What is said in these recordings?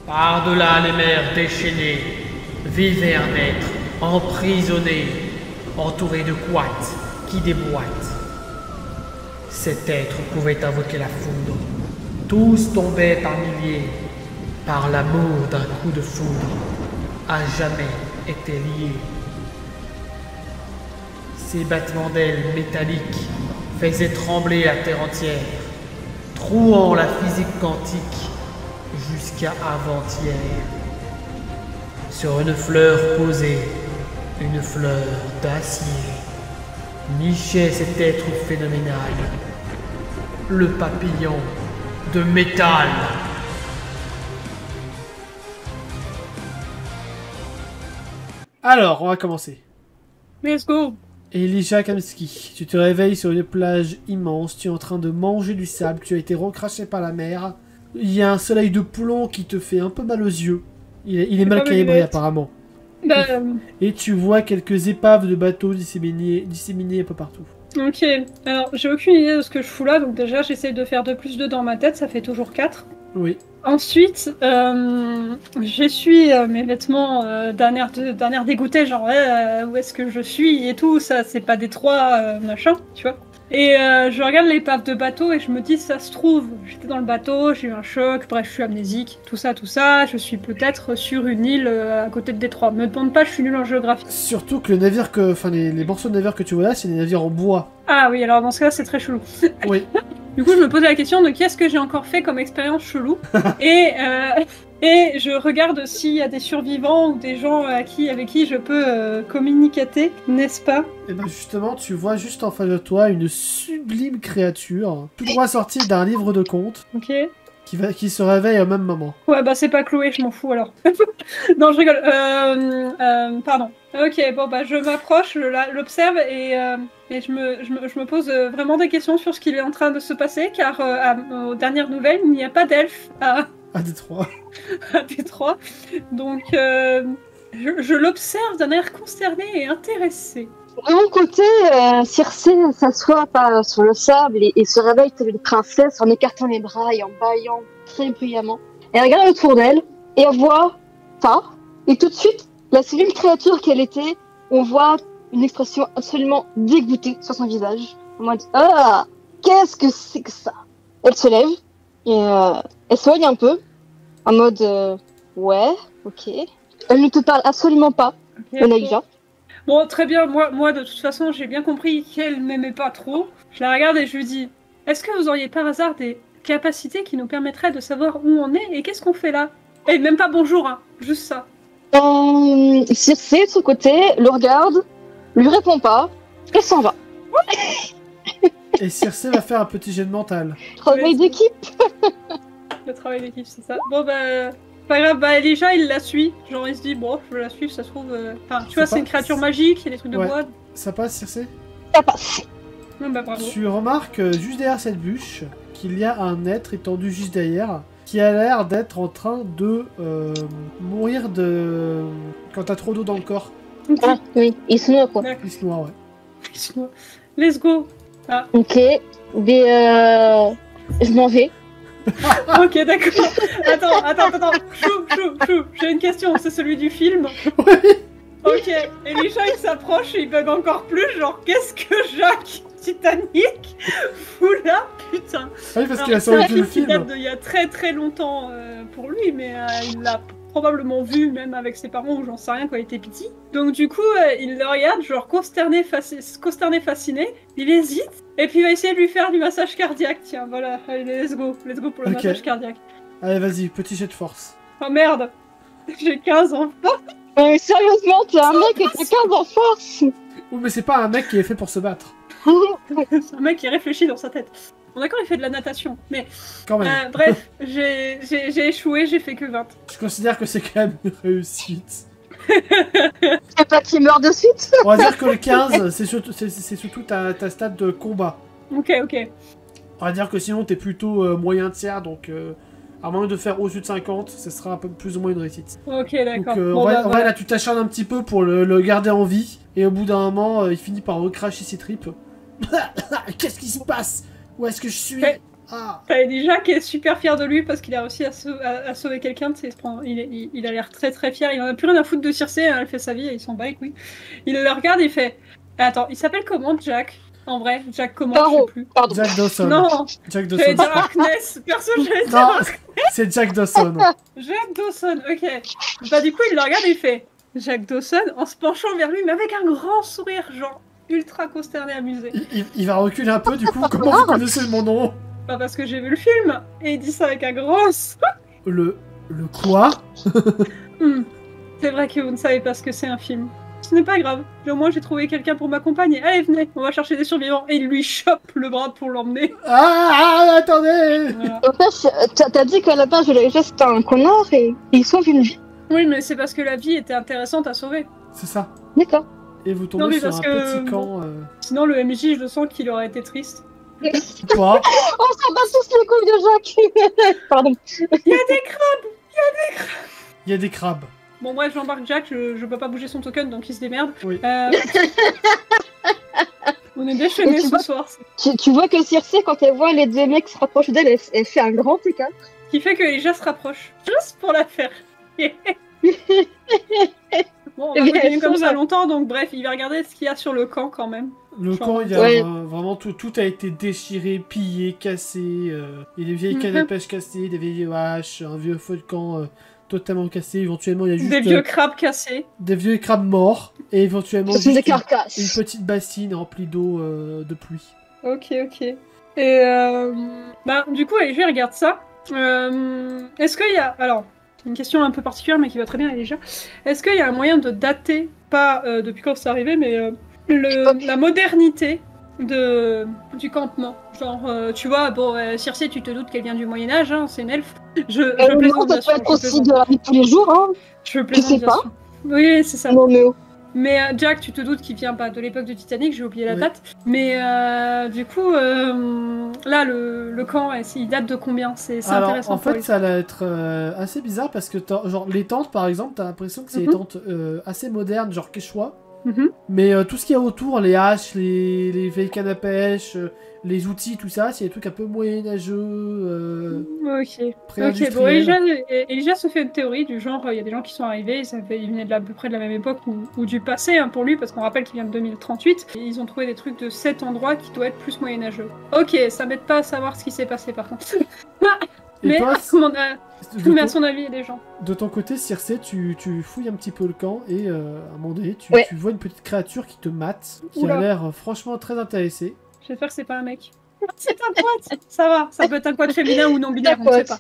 Par-delà les mers déchaînées, vivait un être emprisonné, entouré de couates qui déboîtent. Cet être pouvait invoquer la foudre. Tous tombaient par milliers, par l'amour d'un coup de foudre, à jamais étaient liés. Ces battements d'ailes métalliques faisaient trembler la terre entière, trouant la physique quantique jusqu'à avant-hier. Sur une fleur posée, une fleur d'acier, nichait cet être phénoménal, le papillon de métal. Alors, on va commencer. Let's go. Elijah Kamski, tu te réveilles sur une plage immense, tu es en train de manger du sable, tu as été recraché par la mer. Il y a un soleil de plomb qui te fait un peu mal aux yeux. Il est mal calibré apparemment. Et tu vois quelques épaves de bateaux disséminées un peu partout. Ok, alors j'ai aucune idée de ce que je fous là, donc déjà j'essaye de faire 2 plus 2 dans ma tête, ça fait toujours 4. Oui. Ensuite, j'essuie mes vêtements d'un air dégoûté, genre où est-ce que je suis et tout, ça c'est pas Détroit, machin, tu vois. Et je regarde l'épave de bateau et je me dis, ça se trouve, j'étais dans le bateau, j'ai eu un choc, bref, je suis amnésique, tout ça, je suis peut-être sur une île à côté de Détroit. Me demande pas, je suis nulle en géographie. Surtout que le navire les morceaux de navire que tu vois là, c'est des navires en bois. Ah oui, alors dans ce cas-là, c'est très chelou. Oui. Du coup, je me posais la question de qu'est-ce que j'ai encore fait comme expérience chelou. et je regarde s'il y a des survivants ou des gens avec qui je peux communiquer, n'est-ce pas? Et ben justement, tu vois juste en face de toi une sublime créature, tout droit sortie d'un livre de contes, Ok. qui se réveille au même moment. Ouais, bah c'est pas Chloé, je m'en fous alors. Non, je rigole. Pardon. Ok, bon bah je m'approche, je l'observe et je me pose vraiment des questions sur ce qui est en train de se passer, car aux dernières nouvelles, il n'y a pas d'elfe à Détroit. Détroit. Donc je l'observe d'un air consterné et intéressé. De mon côté, Circé s'assoit sur le sable et se réveille telle une princesse en écartant les bras et en bâillant très bruyamment. Elle regarde autour d'elle et elle voit ça. Et tout de suite, la sublime créature qu'elle était, on voit une expression absolument dégoûtée sur son visage. En mode « Ah, qu'est-ce que c'est que ça ?» Elle se lève et elle s'éloigne un peu en mode ouais, ok ». Elle ne te parle absolument pas, Elijah. Bon, très bien, moi de toute façon, j'ai bien compris qu'elle m'aimait pas trop. Je la regarde et je lui dis, est-ce que vous auriez par hasard des capacités qui nous permettraient de savoir où on est et qu'est-ce qu'on fait là? Et même pas bonjour, hein, juste ça. Circé, de son côté, le regarde, lui répond pas, et s'en va. Et Circé va faire un petit jet de mental. Travail d'équipe. Le travail d'équipe, c'est ça. Bon, bah... Pas grave, bah Elijah il la suit, genre il se dit bon je vais la suivre, ça se trouve... Enfin tu vois c'est une créature magique, il y a des trucs de bois. Ça passe Circé? Ça passe. Non, bah bravo. Tu remarques juste derrière cette bûche qu'il y a un être étendu juste derrière qui a l'air d'être en train de mourir de... quand t'as trop d'eau dans le corps. Ah oui, il se noie quoi. Il se noie, ouais. Il se noie. Let's go. Ah. Ok, mais je m'en vais. Ok, d'accord. Attends. Chou. J'ai une question, c'est celui du film? Oui. Ok, Elijah il s'approche et il bug encore plus, genre qu'est-ce que Jacques Titanic fout là, putain. Ah oui, parce qu'il a sorti le film. Date d'il y a très longtemps pour lui, mais il l'a probablement vu même avec ses parents ou j'en sais rien quand il était petit. Donc du coup, il le regarde, genre consterné, fasciné, il hésite, et puis il va essayer de lui faire du massage cardiaque. Tiens, voilà, allez, let's go pour le massage cardiaque. Allez, vas-y, petit jet de force. Oh merde, j'ai 15 ans. Sérieusement, t'es un mec et t'as 15 en force. Oui, mais c'est pas un mec qui est fait pour se battre. C'est un mec qui réfléchit dans sa tête. Bon d'accord, il fait de la natation, mais... Quand même. Bref, j'ai échoué, j'ai fait que 20. Je considère que c'est quand même une réussite. C'est pas qu'il meurt de suite. On va dire que le 15, c'est surtout ta stat de combat. Ok. On va dire que sinon t'es plutôt moyen tiers, donc à moins de faire au-dessus de 50, ce sera un peu plus ou moins une réussite. Ok, d'accord. Donc en vrai, là tu t'acharnes un petit peu pour le garder en vie, et au bout d'un moment, il finit par recracher ses tripes. Qu'est-ce qui se passe? Où est-ce que je suis? Ah. T'as Elijah qui est super fier de lui parce qu'il a réussi à sauver quelqu'un. Tu sais, il a l'air très très fier. Il en a plus rien à foutre de Circé. Hein, elle fait sa vie et il s'en bat les couilles. Il le regarde et il fait... Attends, il s'appelle comment, Jack? En vrai, Jack comment? Je sais Paro, plus. pardon. Jack Dawson. Non, Jack j'allais Dawson. dire Harkness. Perso, j'allais dire Non, Harkness. c'est Jack Dawson. Jack Dawson, ok. Bah du coup, il le regarde et il fait Jack Dawson en se penchant vers lui, mais avec un grand sourire, genre ultra consterné, amusé. Il va reculer un peu, du coup. Comment vous connaissez mon nom? Pas parce que j'ai vu le film. Et il dit ça avec un grand sourire. Le quoi? C'est vrai que vous ne savez pas ce que c'est un film. Ce n'est pas grave. Au moins, j'ai trouvé quelqu'un pour m'accompagner. Allez, venez, on va chercher des survivants. Et il lui chope le bras pour l'emmener. Attendez. Voilà. En fait, t'as dit qu'à la base, le c'était un connard et ils sauvent une vie. Oui, mais c'est parce que la vie était intéressante à sauver. C'est ça. D'accord. Et vous Non, tombez mais sur parce un que- petit camp. Sinon, le MJ, je sens qu'il aurait été triste. Pas. On s'en bat tous les couilles de Jacques. Pardon. Il y a des crabes. Il y a des crabes. Bon, bref, j'embarque Jack, je peux pas bouger son token, donc il se démerde. Oui. On est déchaînés Et tu ce vois- soir. Tu vois que Circé, quand elle voit les deux mecs se rapprocher d'elle, elle fait un grand écart. Ce qui fait que Elijah se rapproche. Juste pour la faire. Bon, on va Eh bien, continuer comme ça ça va. longtemps, donc bref, il va regarder ce qu'il y a sur le camp quand même. Le Genre, camp, il y a ouais. vraiment tout a été déchiré, pillé, cassé. Il y a des vieilles cannes à Mhm. pêche cassées, des vieilles haches, un vieux feu de camp totalement cassé. Éventuellement, il y a juste Des vieux crabes cassés. des vieux crabes morts. Et éventuellement, Ce sont des juste une carcasses. petite bassine remplie d'eau de pluie. Ok, ok. Et bah, du coup, Elijah regarde ça. Est-ce qu'il y a... Alors, c'est une question un peu particulière, mais qui va très bien, Elijah. Est-ce qu'il y a un moyen de dater, pas depuis quand c'est arrivé, mais la modernité du campement? Genre, tu vois, bon, Circé, tu te doutes qu'elle vient du Moyen-Âge, hein, c'est une elfe. Je Non, plaisante, bien ça sûr. peut être Je aussi plaisante. de la vie de tous les jours, hein. Je plaisante, sais bien pas. sûr. Oui, c'est ça. Non, mais oh. Mais Jack, tu te doutes qu'il vient pas de l'époque de Titanic, j'ai oublié la Oui. date. Mais du coup, là, le camp, il date de combien? C'est Alors, intéressant en pour fait, lui. ça allait être assez bizarre parce que, genre, les tentes, par exemple, t'as l'impression que c'est des Mhm. tentes assez modernes, genre Quechua. Mhm. Mais tout ce qu'il y a autour, les haches, les vieilles cannes à pêche, les outils, tout ça, c'est des trucs un peu moyenâgeux, Ok. Ok, pré-industriels. bon, Elijah se fait une théorie du genre, il y a des gens qui sont arrivés, ils venaient à peu près de la même époque ou du passé hein, pour lui, parce qu'on rappelle qu'il vient de 2038, et ils ont trouvé des trucs de cet endroit qui doit être plus moyenâgeux. Ok, ça m'aide pas à savoir ce qui s'est passé par contre. Et Mais toi, mais à son avis, il y a des gens. de ton côté, Circé, tu fouilles un petit peu le camp et à un moment donné, tu Ouais. vois une petite créature qui te mate, qui Oula. a l'air franchement très intéressée. J'espère que c'est pas un mec. C'est un quad. Ça va, ça peut être un quad féminin ou non binaire, on ne sait pas.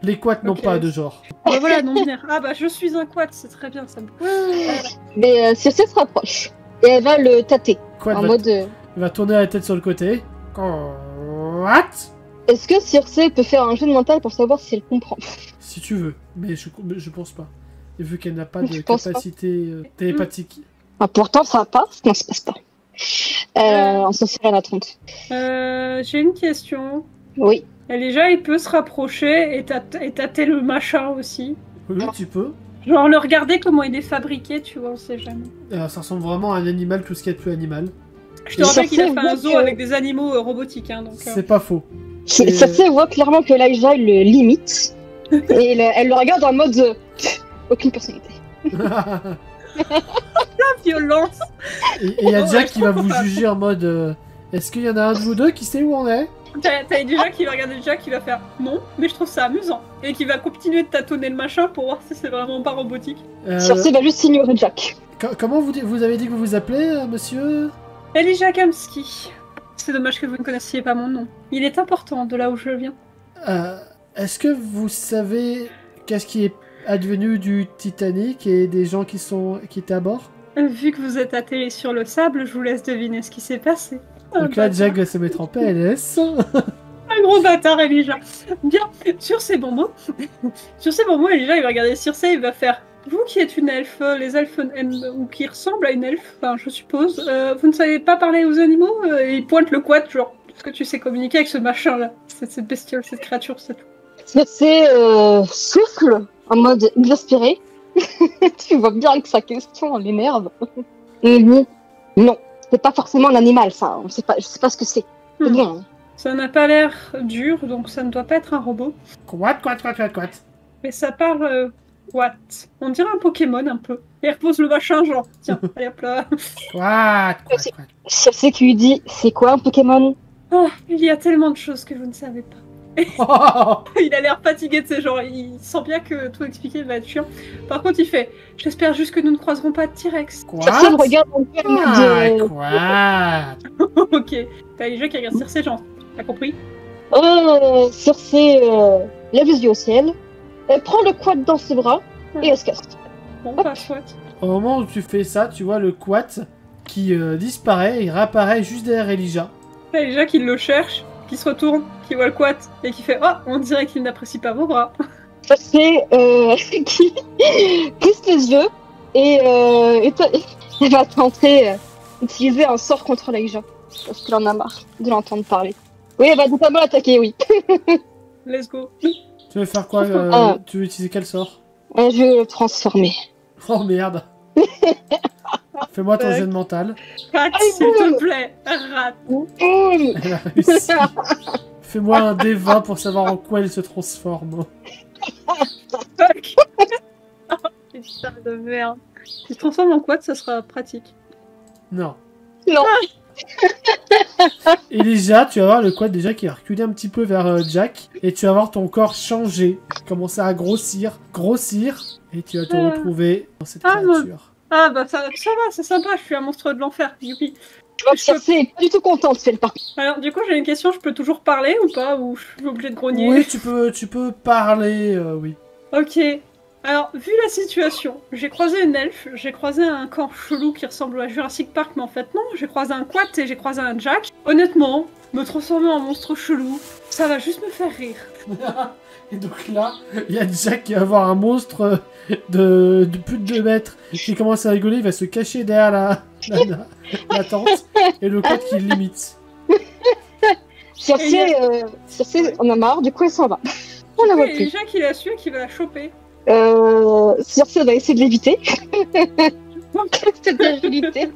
Les quads n'ont Ok. pas de genre. Bah voilà, non binaire. Ah bah je suis un quad, c'est très bien ça. Mais Circé se rapproche. Et elle va le tâter. Quad En va, mode. va tourner la tête sur le côté. What? Est-ce que Circé peut faire un jeu de mental pour savoir si elle comprend? Si tu veux, mais je pense pas. Et vu qu'elle n'a pas de Je pense pas. capacité télépathique. Ah, pourtant, ça passe. Non, ça passe pas. On s'en sert à la 30. J'ai une question. Oui. Elijah, il peut se rapprocher et tâter le machin aussi. Oui, tu peux. Genre le regarder comment il est fabriqué, tu vois, on sait jamais. Ça ressemble vraiment à un animal, tout ce qui est plus animal. Je te Et rappelle ça qu'il a fait fait un voir zoo que- avec des animaux robotiques, hein, donc... C'est pas faux. Circé voit clairement que Elijah le limite. Et elle le regarde en mode. Aucune personnalité. violence. Et il y a Oh, Jack ouais, qui va je vous comprends pas. juger en mode est-ce qu'il y en a un de vous deux qui sait où on est? T'as Elijah qui va regarder Jack qui va faire non, mais je trouve ça amusant. Et qui va continuer de tâtonner le machin pour voir si c'est vraiment pas robotique. Circé va juste ignorer Jack. Comment vous avez dit que vous vous appelez, monsieur? Elijah Kamski. C'est dommage que vous ne connaissiez pas mon nom. Il est important de là où je viens. Est-ce que vous savez qu'est-ce qui est advenu du Titanic et des gens qui étaient à bord? Vu que vous êtes atterri sur le sable, je vous laisse deviner ce qui s'est passé. Donc là, Jack va se mettre en PLS. Un gros bâtard, Elijah. Bien, sur ces bons mots, Elijah, il va regarder Circé, il va faire vous qui êtes une elfe, les elfes ou qui ressemblent à une elfe, enfin je suppose, vous ne savez pas parler aux animaux et il pointe le quad, genre, est-ce que tu sais communiquer avec ce machin-là, cette bestiole, cette créature, c'est tout. Circé souffle en mode exaspéré. Tu vois bien que sa question l'énerve. Et il dit non, c'est pas forcément un animal, ça. Je sais pas ce que c'est. C'est bon. Ça n'a pas l'air dur, donc ça ne doit pas être un robot. Quoi. Mais ça parle what? On dirait un Pokémon un peu. Et il repose le machin, genre, tiens, allez hop là. Quoi. Circe qui lui dit, c'est quoi un Pokémon? Oh, il y a tellement de choses que vous ne savez pas. Oh, Il a l'air fatigué, tu sais, genre, il sent bien que tout expliquer va être chiant. Par contre, il fait, j'espère juste que nous ne croiserons pas de T-Rex. Circe le regarde un peu en mode, Quoi. Ok, t'as les gens qui regardent Circe, genre, t'as compris? Circe lève les yeux au ciel, elle prend le quad dans ses bras et elle se casse. Bon, bah, soit. Au moment où tu fais ça, tu vois le quat qui disparaît et réapparaît juste derrière Elijah. T'as les gens qui le cherchent, qui se retournent, qui voient le quad et qui fait, oh, on dirait qu'il n'apprécie pas vos bras. Circe qui plisse les yeux et elle va tenter d'utiliser un sort contre Elijah. Parce qu'elle en a marre de l'entendre parler. Oui, elle va notamment l'attaquer, oui. Let's go. Tu veux faire quoi Tu veux utiliser quel sort? Je vais le transformer. Oh merde. Fais-moi ton jet de mental. Rate, s'il te plaît. Rate. Elle a réussi. Fais-moi un D20 pour savoir en quoi elle se transforme. Fuck. Oh, putain de merde. Si tu te transformes en quad, ça sera pratique. Non. Non. Elijah, tu vas voir le quad déjà qui va reculer un petit peu vers Jack. Et tu vas voir ton corps changer. Commencer à grossir. Et tu vas te retrouver dans cette créature. Ah bah ça va, c'est sympa, je suis un monstre de l'enfer, youpi. Tu vois que Circe est pas du tout contente, c'est le parti. Alors du coup j'ai une question, je peux toujours parler ou pas? Ou je suis obligée de grogner? Oui, tu peux parler, oui. Ok. Alors, vu la situation, j'ai croisé une elfe, j'ai croisé un camp chelou qui ressemble à Jurassic Park, mais en fait non, j'ai croisé un quad et j'ai croisé un Jack. Honnêtement, me transformer en monstre chelou, ça va juste me faire rire. Et donc là, il y a Jack qui va voir un monstre de plus de 2 mètres qui commence à rigoler, il va se cacher derrière la tente, et le quad qui l'imite. Circe en a marre, du coup elle s'en va. On la voit Et plus. Jack il a su qu'il va la choper. Circe va essayer de l'éviter. C'est de l'agilité.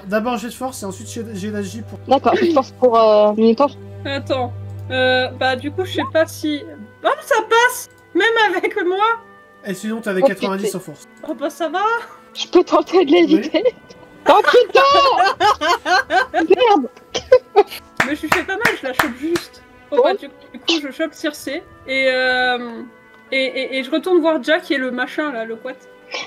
D'abord jet de force et ensuite jet d'agilité pour... D'accord, je force pour Minotaur. Attends. Bah du coup je sais pas si... Oh ça passe! Même avec moi! Et sinon t'avais Oh, 90 putain. en force. Oh bah ça va! Je peux tenter de l'éviter. Oh putain! Merde! Mais je lui fais pas mal, je la chope juste. Oh bah du coup je chope Circe et je retourne voir Jack et le machin là, le quat.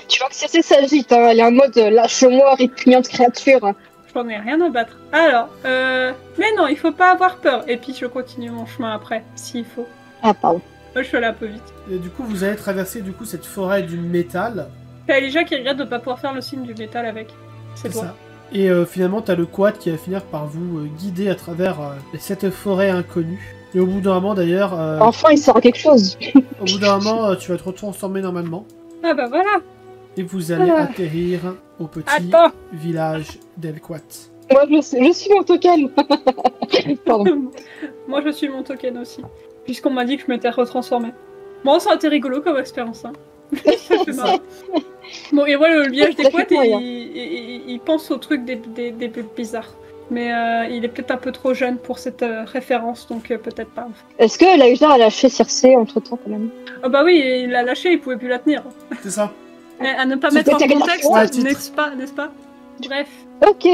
Tu vois que Circe s'agite, hein. Elle est en mode lâche-moi, répugnante créature. J'en ai rien à battre. Alors, mais non, il faut pas avoir peur. Et puis je continue mon chemin après, s'il faut. Ah, pardon. Moi je suis allée un peu vite. Et du coup, vous allez traverser cette forêt du métal. T'as Elijah qui regrette de pas pouvoir faire le signe du métal avec. C'est toi. ça. Et finalement, t'as le quad qui va finir par vous guider à travers cette forêt inconnue. Et au bout d'un moment, d'ailleurs... Enfin, il sort quelque chose. Au bout d'un moment, tu vas te transformer normalement. Ah bah voilà. Et vous allez atterrir au petit Attends. village d'Elquat. Moi, je suis mon token. Pardon. Moi je suis mon token aussi. Puisqu'on m'a dit que je m'étais retransformée. Bon, ça a été rigolo comme expérience, hein. Ça fait marrer. Bon, et voilà, le village des quads, il pense au truc des bizarres. Mais il est peut-être un peu trop jeune pour cette référence, donc peut-être pas. Est-ce que Elijah a lâché Circe entre-temps, quand même? Ah bah oui, il l'a lâché, il pouvait plus la tenir. C'est ça. À ne pas C'est mettre en peut-être contexte, la titre. n'est-ce pas? Bref, Ok.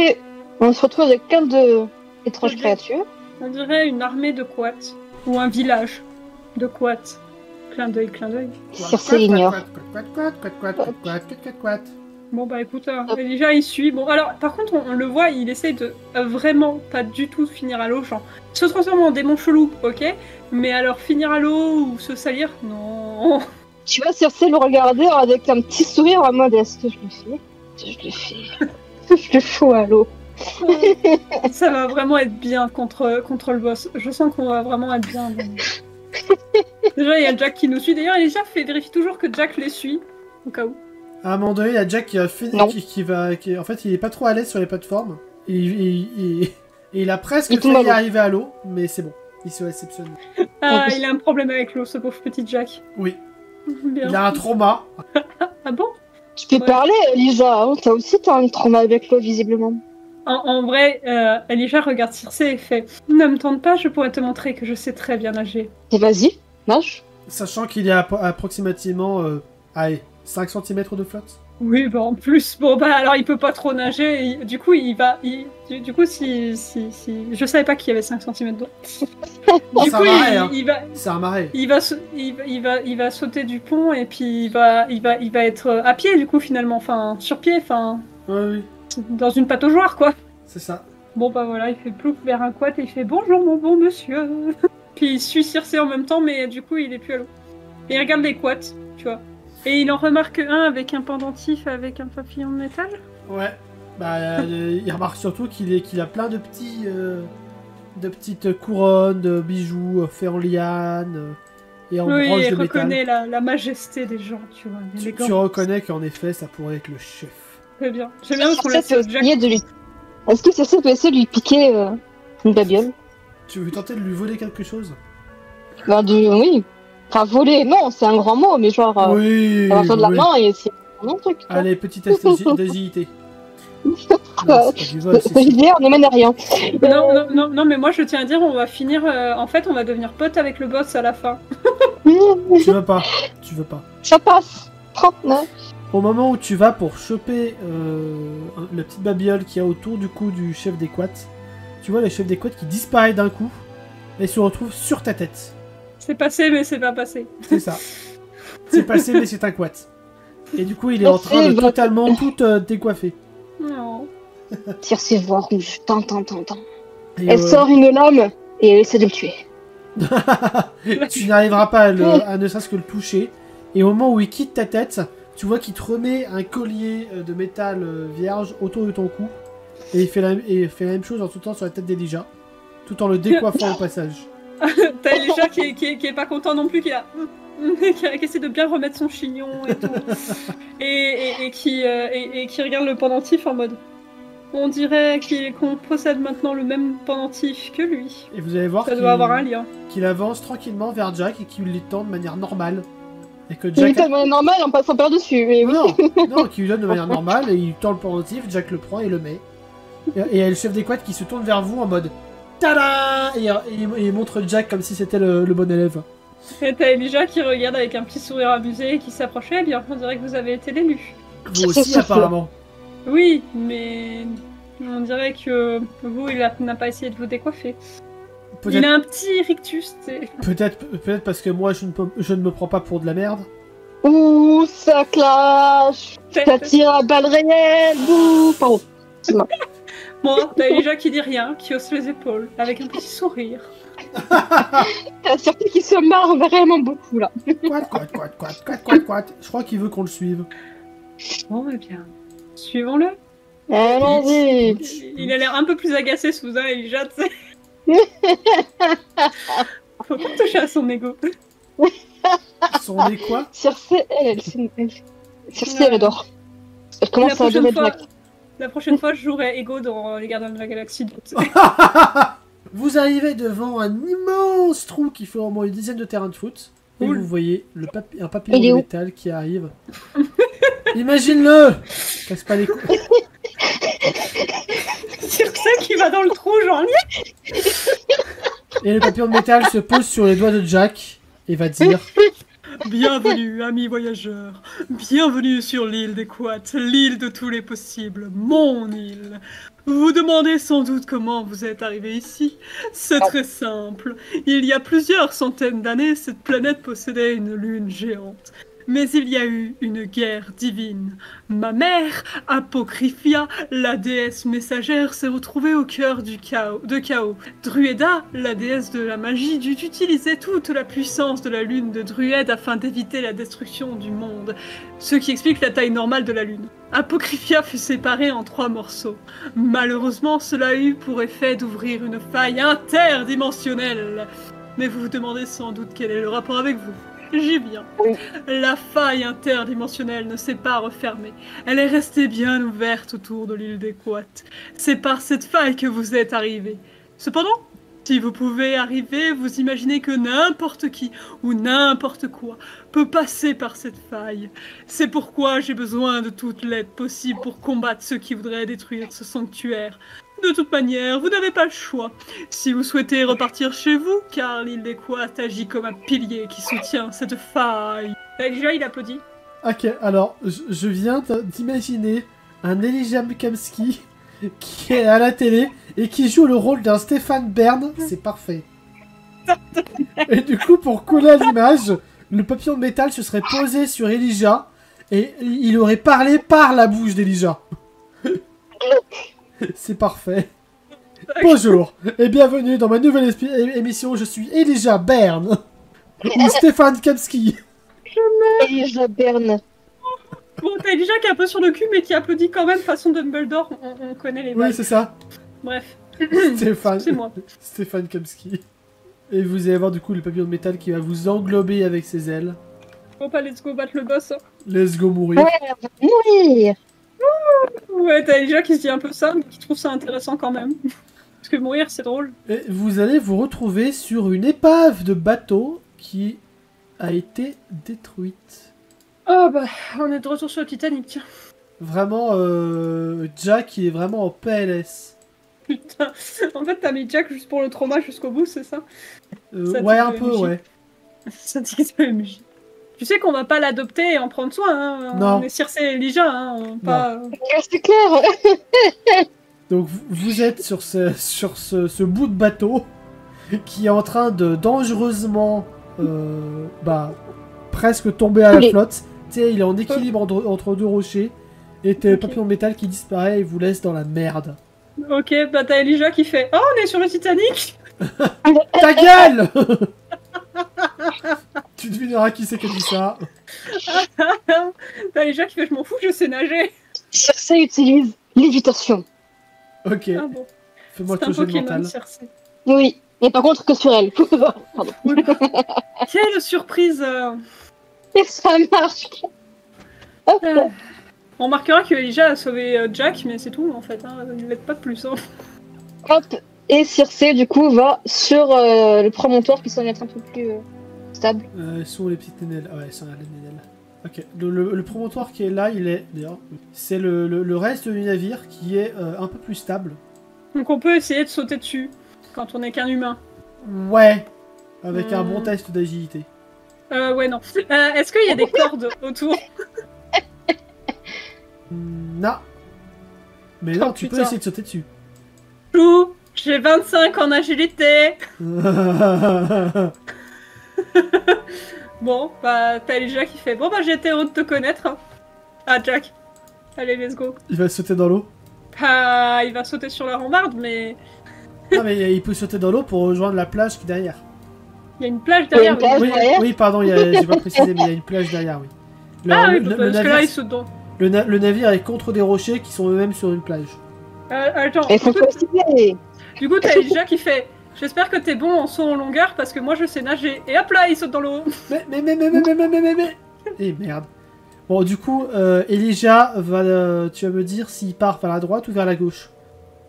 On se retrouve avec plein de étranges Ok. créatures. on dirait une armée de quads. Ou un village de quads. Clin d'œil, clin d'œil. Circe l'ignore. Bon bah écoute, Elijah il suit. Bon alors, par contre, on le voit, il essaye de vraiment pas du tout finir à l'eau. Genre, se transformer en démon chelou, ok. Mais alors, finir à l'eau ou se salir, non. Tu vois Circe le regarder avec un petit sourire en mode est-ce que je le fais? Je le fais. Je le fous à l'eau. Ça va vraiment être bien contre le boss. Je sens qu'on va vraiment être bien. Déjà, il y a Jack qui nous suit. D'ailleurs, Elijah vérifie toujours que Jack les suit, au cas où. À un moment donné, il y a Jack qui va Non. en fait, il est pas trop à l'aise sur les plateformes. Et il a presque Il tombe à failli l'eau. arriver à l'eau, mais c'est bon. Il se réceptionne. Ah, il a un problème avec l'eau, ce pauvre petit Jack. Oui. Bien. Il a un trauma. Ah bon? Tu peux Ouais. parler, Elijah. Hein. T'as un trauma avec l'eau, visiblement. En vrai, Elijah regarde Circe et fait « Ne me tente pas, je pourrais te montrer que je sais très bien nager. Et vas-y, nage. Sachant qu'il y a approximativement 5 cm de flotte. » Oui, bah en plus, bon bah alors il peut pas trop nager, du coup il va... Du coup si... Je savais pas qu'il y avait 5 cm d'eau. Du Ça coup marrait, hein. il va... C'est un marais. Il va sauter du pont et puis il va être à pied du coup finalement, enfin sur pied, enfin Oui, dans une pataugeoire quoi. c'est ça. Bon bah voilà, il fait plouf vers un quad et il fait bonjour mon bon monsieur. Puis il suit Circe en même temps mais du coup il est plus à l'eau. Et il regarde les quads, tu vois. Et il en remarque un avec un pendentif avec un papillon de métal. Ouais. Bah, il remarque surtout qu'il a plein de petites couronnes, de bijoux faits en liane et en Oui, broches il de métal. reconnaît la majesté des gens, tu vois. Tu l'élégance. reconnais qu'en effet, ça pourrait être le chef. Très bien. J'aime bien qu'on Circe laisse peut Jack. essayer de lui... Est-ce que Circe peut essayer de lui piquer une babiole? Tu veux tenter de lui voler quelque chose? Bah, oui. Enfin, voler, non, c'est un grand mot, mais genre... Oui, à partir de la oui. main et c'est un truc. Tu vois. Allez, petit test d'agilité. Non, c'est pas du vol, c'est L'idée, on ne mène à rien. Non, mais moi je tiens à dire, on va finir. En fait, on va devenir pote avec le boss à la fin. Tu veux pas. Ça passe. 39. Au moment où tu vas pour choper la petite babiole qu'il y a autour du cou du chef des quats, tu vois le chef des quats qui disparaît d'un coup et se retrouve sur ta tête. C'est passé, mais c'est pas passé. C'est ça. C'est passé, mais c'est un quat. Et du coup, il est en train de totalement tout décoiffer. Non. Circe voit rouge. Tant. Et, Elle sort une lame et elle essaie de le tuer. tu n'arriveras pas à ne serait-ce que le toucher. Et au moment où il quitte ta tête, tu vois qu'il te remet un collier de métal vierge autour de ton cou. Et il fait la même chose en tout temps sur la tête d'Elijah, tout en le décoiffant au passage. T'as Elijah qui est pas content non plus, qui essaie de bien remettre son chignon et tout. et qui regarde le pendentif en mode. On dirait qu'on possède maintenant le même pendentif que lui. Et vous allez voir Ça doit avoir un lien. qu'il avance tranquillement vers Jack et qu'il lui tend de manière normale. Et que Il est Jack... tellement normal en passant par-dessus. Mais oui. Non, qui lui donne de manière normale et il tend le pendentif, Jack le prend et le met. Et il y a le chef des quads qui se tourne vers vous en mode tada et il montre Jack comme si c'était le bon élève. Et t'as Elijah qui regarde avec un petit sourire amusé et qui s'approchait. Eh bien, on dirait que vous avez été l'élu. Vous aussi apparemment. Oui, mais on dirait que vous, il n'a pas essayé de vous décoiffer. Il a un petit rictus, t'sais. Peut-être parce que moi je ne me prends pas pour de la merde. Ouh, ça clash. Ça tire à balles réelles. Bouh. Pardon. Excuse-moi. Bon, t'as Elijah qui dit rien, qui hausse les épaules, avec un petit sourire. T'as surtout qu'il se marre vraiment beaucoup là. Quat. Je crois qu'il veut qu'on le suive. Bon, eh bien, suivons-le. Allons-y. Il a l'air un peu plus agacé sous un Elijah, tu sais. Faut pas toucher à son ego. Son nez quoi? Circe, Circe, elle adore. Elle commence à adorer Jack. La prochaine fois, je jouerai ego dans Les Gardiens de la Galaxie 2. Vous arrivez devant un immense trou qui fait au moins une dizaine de terrains de foot. Et Cool. vous voyez un papillon Il est de où? métal qui arrive. Imagine-le! Casse pas les couilles. Circe qui va dans le trou, genre. Et le papillon de métal se pose sur les doigts de Jack et va dire Bienvenue, amis voyageurs. Bienvenue sur l'île des Quats, l'île de tous les possibles, mon île. Vous vous demandez sans doute comment vous êtes arrivé ici. C'est très simple. Il y a plusieurs centaines d'années, cette planète possédait une lune géante. Mais il y a eu une guerre divine. Ma mère, Apocryphia, la déesse messagère, s'est retrouvée au cœur du chaos. Drueda, la déesse de la magie, dut utiliser toute la puissance de la lune de Druède afin d'éviter la destruction du monde, ce qui explique la taille normale de la lune. Apocryphia fut séparée en 3 morceaux. Malheureusement, cela a eu pour effet d'ouvrir une faille interdimensionnelle. Mais vous vous demandez sans doute quel est le rapport avec vous. J'y viens. Oui. La faille interdimensionnelle ne s'est pas refermée. Elle est restée bien ouverte autour de l'île des Quats. C'est par cette faille que vous êtes arrivés. Cependant, Si vous pouvez arriver, vous imaginez que n'importe qui ou n'importe quoi peut passer par cette faille. C'est pourquoi j'ai besoin de toute l'aide possible pour combattre ceux qui voudraient détruire ce sanctuaire. De toute manière, vous n'avez pas le choix. Si vous souhaitez repartir chez vous, car l'île des Couates agit comme un pilier qui soutient cette faille. Déjà, il applaudit. Ok, alors, je viens d'imaginer un Elijah Kamski qui est à la télé et qui joue le rôle d'un Stéphane Bern. C'est parfait. Et du coup, pour coller à l'image, le papillon de métal se serait posé sur Elijah et il aurait parlé par la bouche d'Elijah. C'est parfait. Bonjour et bienvenue dans ma nouvelle émission. Je suis Elijah Bern ou Stéphane Kamski. Elijah Bern. Bon, t'as déjà qui est un peu sur le cul, mais qui applaudit quand même façon Dumbledore. On connaît les Oui, bases. c'est ça. Bref. Stéphane. C'est moi. Stéphane Kamski. Et vous allez voir du coup le papillon de métal qui va vous englober avec ses ailes. Bon, pas let's go battre le boss. Hein. Let's go mourir. Ouais, on va mourir. Ouais, t'as déjà qui se dit un peu ça, mais qui trouve ça intéressant quand même. Parce que mourir, c'est drôle. Et vous allez vous retrouver sur une épave de bateau qui a été détruite. Oh bah, on est de retour sur le Titanic, tiens. Vraiment, Jack il est vraiment en PLS. Putain. En fait, t'as mis Jack juste pour le trauma jusqu'au bout, c'est ça? Ça Ouais, dit un de peu, MJ. ouais. Ça dit que c'est MJ. Tu sais qu'on va pas l'adopter et en prendre soin, hein. Non. On est Circe et Elijah, hein. On pas... C'est clair. Donc vous êtes sur ce bout de bateau qui est en train de dangereusement presque tomber à la Oui. flotte. Tu sais, il est en équilibre entre deux rochers. Et t'as le papillon de métal qui disparaît et vous laisse dans la merde. Ok, bah t'as Elijah qui fait « Oh, on est sur le Titanic !» Ta gueule. Tu devineras qui c'est qui a dit ça. T'as Elijah qui fait « Je m'en fous, je sais nager Circe utilise lévitation. Ok, !» Ah bon, fais-moi c'est un ton jet de Pokémon, mental. Circe. Oui, mais par contre que sur elle. Pardon. Quelle surprise Et ça marche. Hop. On remarquera que Elijah a sauvé Jack, mais c'est tout en fait, hein. Il l'aide pas de plus. Hein. Hop. Et Circe, du coup, va sur le promontoire qui semble être un peu plus stable. Sont les petites nénelles. Ah ouais, sont les nénelles. Ok, le promontoire qui est là, il est... D'ailleurs, c'est le reste du navire qui est un peu plus stable. Donc on peut essayer de sauter dessus, quand on est qu'un humain. Ouais, avec un bon test d'agilité. Ouais, non. Est-ce qu'il y a des cordes autour? Non. Mais non, Oh, tu peux putain. essayer de sauter dessus. Chou, j'ai 25 en agilité. Bon, bah t'as Elijah qui fait « Bon bah j'ai été heureux de te connaître. » Ah, Jack. Allez, let's go. Il va sauter dans l'eau. Ah, il va sauter sur la rambarde, mais Non, mais il peut sauter dans l'eau pour rejoindre la plage qui est derrière. il y a une plage derrière. Il y a une mais- plage. Derrière Oui, pardon, j'ai pas précisé, mais il y a une plage derrière, oui. Ah oui, le parce que là navire, il saute dans... le navire est contre des rochers qui sont eux-mêmes sur une plage. Attends, Il faut continuer. du coup t'as Elijah qui fait « J'espère que t'es bon en saut en longueur parce que moi je sais nager. » Et hop là, il saute dans l'eau. Mais... Eh merde. Bon, du coup, Elijah va... tu vas me dire s'il part vers la droite ou vers la gauche.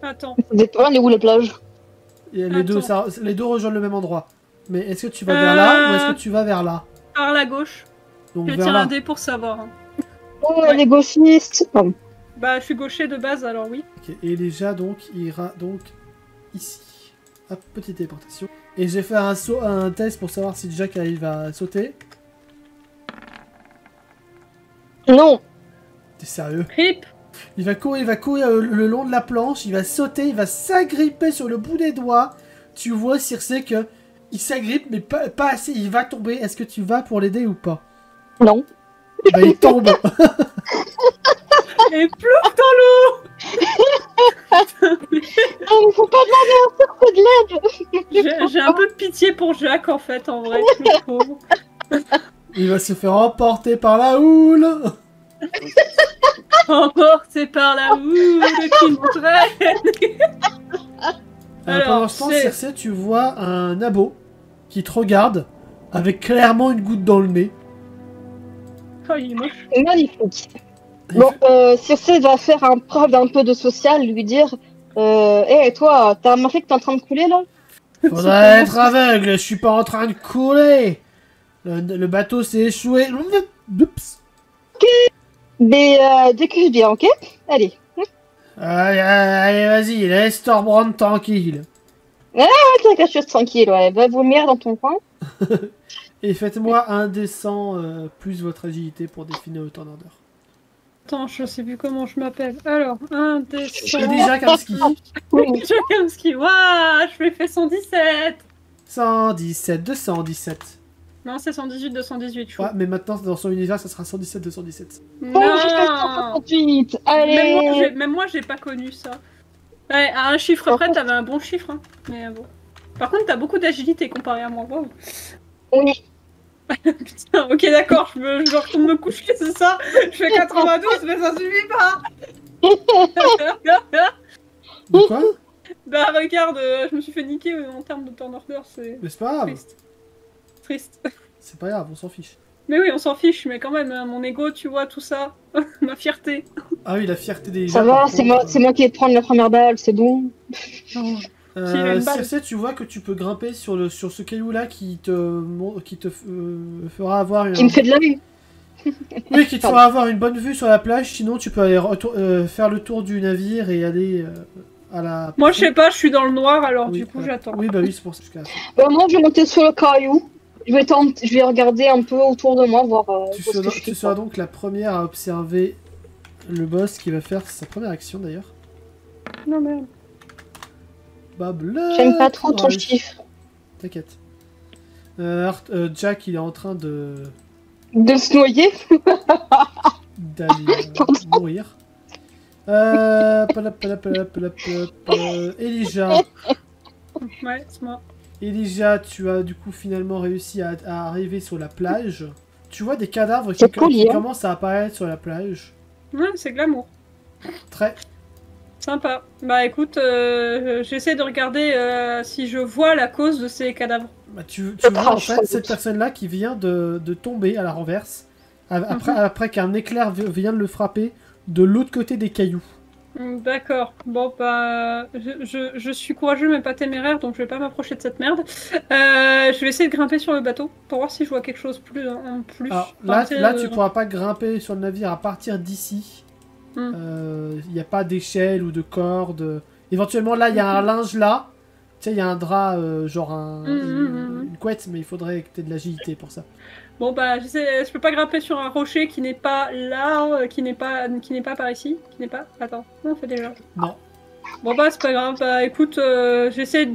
Attends. Ça dépend, elle est où la plage? Et Attends. les deux rejoignent le même endroit. Mais est-ce que tu vas vers là ou est-ce que tu vas vers là? Par la gauche. Donc Je vers tire là. un dé pour savoir. Hein. Oh, elle est gauchiste. Pardon. Bah je suis gaucher de base alors oui. Ok, et Elijah donc ira donc ici. Hop, petite téléportation. Et j'ai fait un test pour savoir si Jack arrive à sauter. Non. T'es sérieux? Rip. Il va courir le long de la planche, il va sauter, il va s'agripper sur le bout des doigts. Tu vois Circe que il s'agrippe mais pas assez, il va tomber. Est-ce que tu vas pour l'aider ou pas? Non. Bah il tombe. Et plouf dans l'eau. Non, mais faut pas demander un peu de l'aide. J'ai un peu de pitié pour Jack en fait, en vrai. Le pauvre. Il va se faire emporter par la houle. Emporté par la houle qui montrait. Alors, Pendant ce temps, c'est- Circe, tu vois un abo qui te regarde avec clairement une goutte dans le nez. Oh, il est moche. Magnifique. Bon, Circe va faire un preuve d'un peu de social, lui dire Hé, toi, t'as remarqué que t'es en train de couler là? Faudrait être aveugle, je suis pas en train de couler. Le bateau s'est échoué. Oups. Mais décris bien, ok? Allez. Allez, vas-y, laisse Thorbrand tranquille. Ok, quelque chose tranquille, ouais. Va vomir dans ton coin. Et faites-moi un descend plus votre agilité pour définir le temps d'ardeur. Attends, je sais plus comment je m'appelle. Alors, un des C'est déjà Kamski. Kamski, waouh, je lui ai fait 117. 117, 217. Non, c'est 118, 218, je Ouais, crois. mais maintenant, dans son univers, ça sera 117, 217. Oh, j'ai fait 138. Allez. Même moi, j'ai pas connu ça. Ouais, à un chiffre près, t'avais un bon chiffre. Hein. Mais bon. Par contre, t'as beaucoup d'agilité comparé à moi. Wow. Oui. Putain, ok, d'accord, je retourne me coucher, c'est ça? Je fais 92, mais ça suffit pas! De quoi? Bah, regarde, je me suis fait niquer en termes de turn order, c'est Mais c'est pas grave. triste. Triste. C'est pas grave, on s'en fiche. Mais oui, on s'en fiche, mais quand même, mon ego, tu vois, tout ça, ma fierté. Ah oui, la fierté des Ça gens. va, par c'est contre, moi qui vais prendre la première balle, c'est bon. S'il a une balle. Circe, tu vois que tu peux grimper sur ce caillou-là qui te fera avoir une... Qui me fait de l'œil. Oui, qui te fera avoir une bonne vue sur la plage. Sinon, tu peux aller faire le tour du navire et aller à la... Moi, je sais pas, je suis dans le noir, alors Oui, du coup, voilà. j'attends. Oui, bah oui, c'est pour ça que je casse. Moi, je vais monter sur le caillou. Je vais regarder un peu autour de moi, voir Tu ce que seras, je tu fais. seras donc la première à observer le boss qui va faire sa première action d'ailleurs. Non, merde. J'aime pas trop ton courage. chiffre. T'inquiète. Jack, il est en train De se noyer. d'aller mourir. Elijah. Ouais, c'est moi. Elijah, tu as du coup finalement réussi à arriver sur la plage. Tu vois des cadavres qui C'est poli, hein. commencent à apparaître sur la plage. Ouais, c'est glamour. Très. Sympa. Bah écoute, j'essaie de regarder si je vois la cause de ces cadavres. Bah, tu vois en fait cette personne-là qui vient de tomber à la renverse. Après qu'un éclair vient de le frapper de l'autre côté des cailloux. D'accord. Bon, bah, je suis courageux mais pas téméraire, donc je vais pas m'approcher de cette merde. Je vais essayer de grimper sur le bateau pour voir si je vois quelque chose en plus. Alors Enfin, là tu pourras pas grimper sur le navire à partir d'ici. Il n'y a pas d'échelle ou de corde. Éventuellement là il y a un linge là. Tu sais il y a un drap genre une couette, mais il faudrait que tu aies de l'agilité pour ça. Bon bah je peux pas grimper sur un rocher qui n'est pas là, qui n'est pas par ici, qui n'est pas. Attends, on fait déjà. Non. Bon bah c'est pas grave. Bah écoute, j'essaie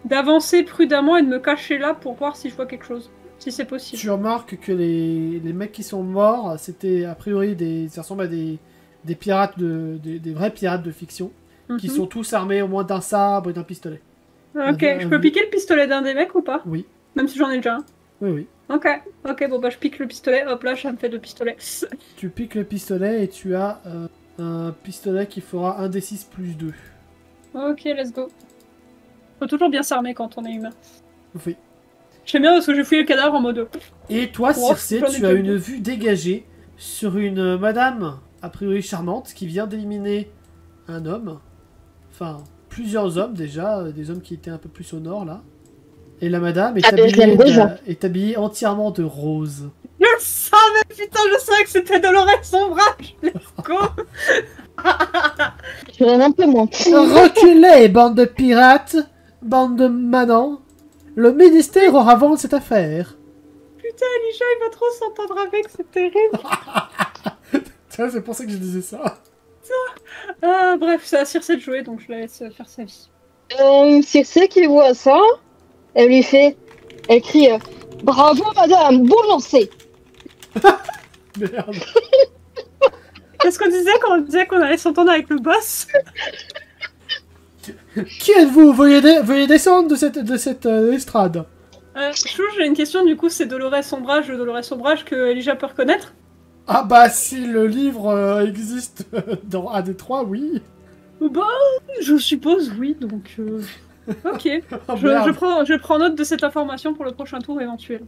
d'avancer prudemment et de me cacher là pour voir si je vois quelque chose, si c'est possible. Tu remarques que les mecs qui sont morts, c'était a priori ça ressemble à des pirates des vrais pirates de fiction, qui sont tous armés au moins d'un sabre et d'un pistolet. Ok, je peux piquer le pistolet d'un des mecs ou pas? Oui. Même si j'en ai déjà un. Oui, oui. Ok, bon bah je pique le pistolet, hop là, ça me fait 2 pistolets. Tu piques le pistolet et tu as un pistolet qui fera 1 d6 plus 2. Ok, let's go. Faut toujours bien s'armer quand on est humain. Oui. J'aime bien parce que j'ai fouillé le cadavre en mode... Et toi, Oh, Circe, j'en ai tu pas as eu. une vue dégagée sur une madame, a priori charmante, qui vient d'éliminer un homme. Enfin, plusieurs hommes déjà, des hommes qui étaient un peu plus au nord, là. Et la madame est, est habillée entièrement de rose. Je le savais, putain, je savais que c'était Dolores Sombrage. Let's go. Je donne un peu moins. Reculez, bande de pirates, bande de manants. Le ministère aura vent de cette affaire. Putain, Elisha, il va trop s'entendre avec, c'est terrible. Tiens, c'est pour ça que je disais ça. Bref, c'est à Circe de jouer, donc je la laisse faire sa vie. Circe qui voit ça, elle crie bravo madame, bon lancé. Merde. Qu'est-ce qu'on disait quand on disait qu'on allait s'entendre avec le boss? Qui êtes-vous? Veuillez descendre de cette estrade. Chou, j'ai une question, du coup, c'est Dolores Sombrage, le Dolores Sombrage que Elijah peut reconnaître? Ah bah si le livre existe dans AD3, oui. Bah, je suppose oui, donc... Ok, Oh, je prends note de cette information pour le prochain tour éventuel.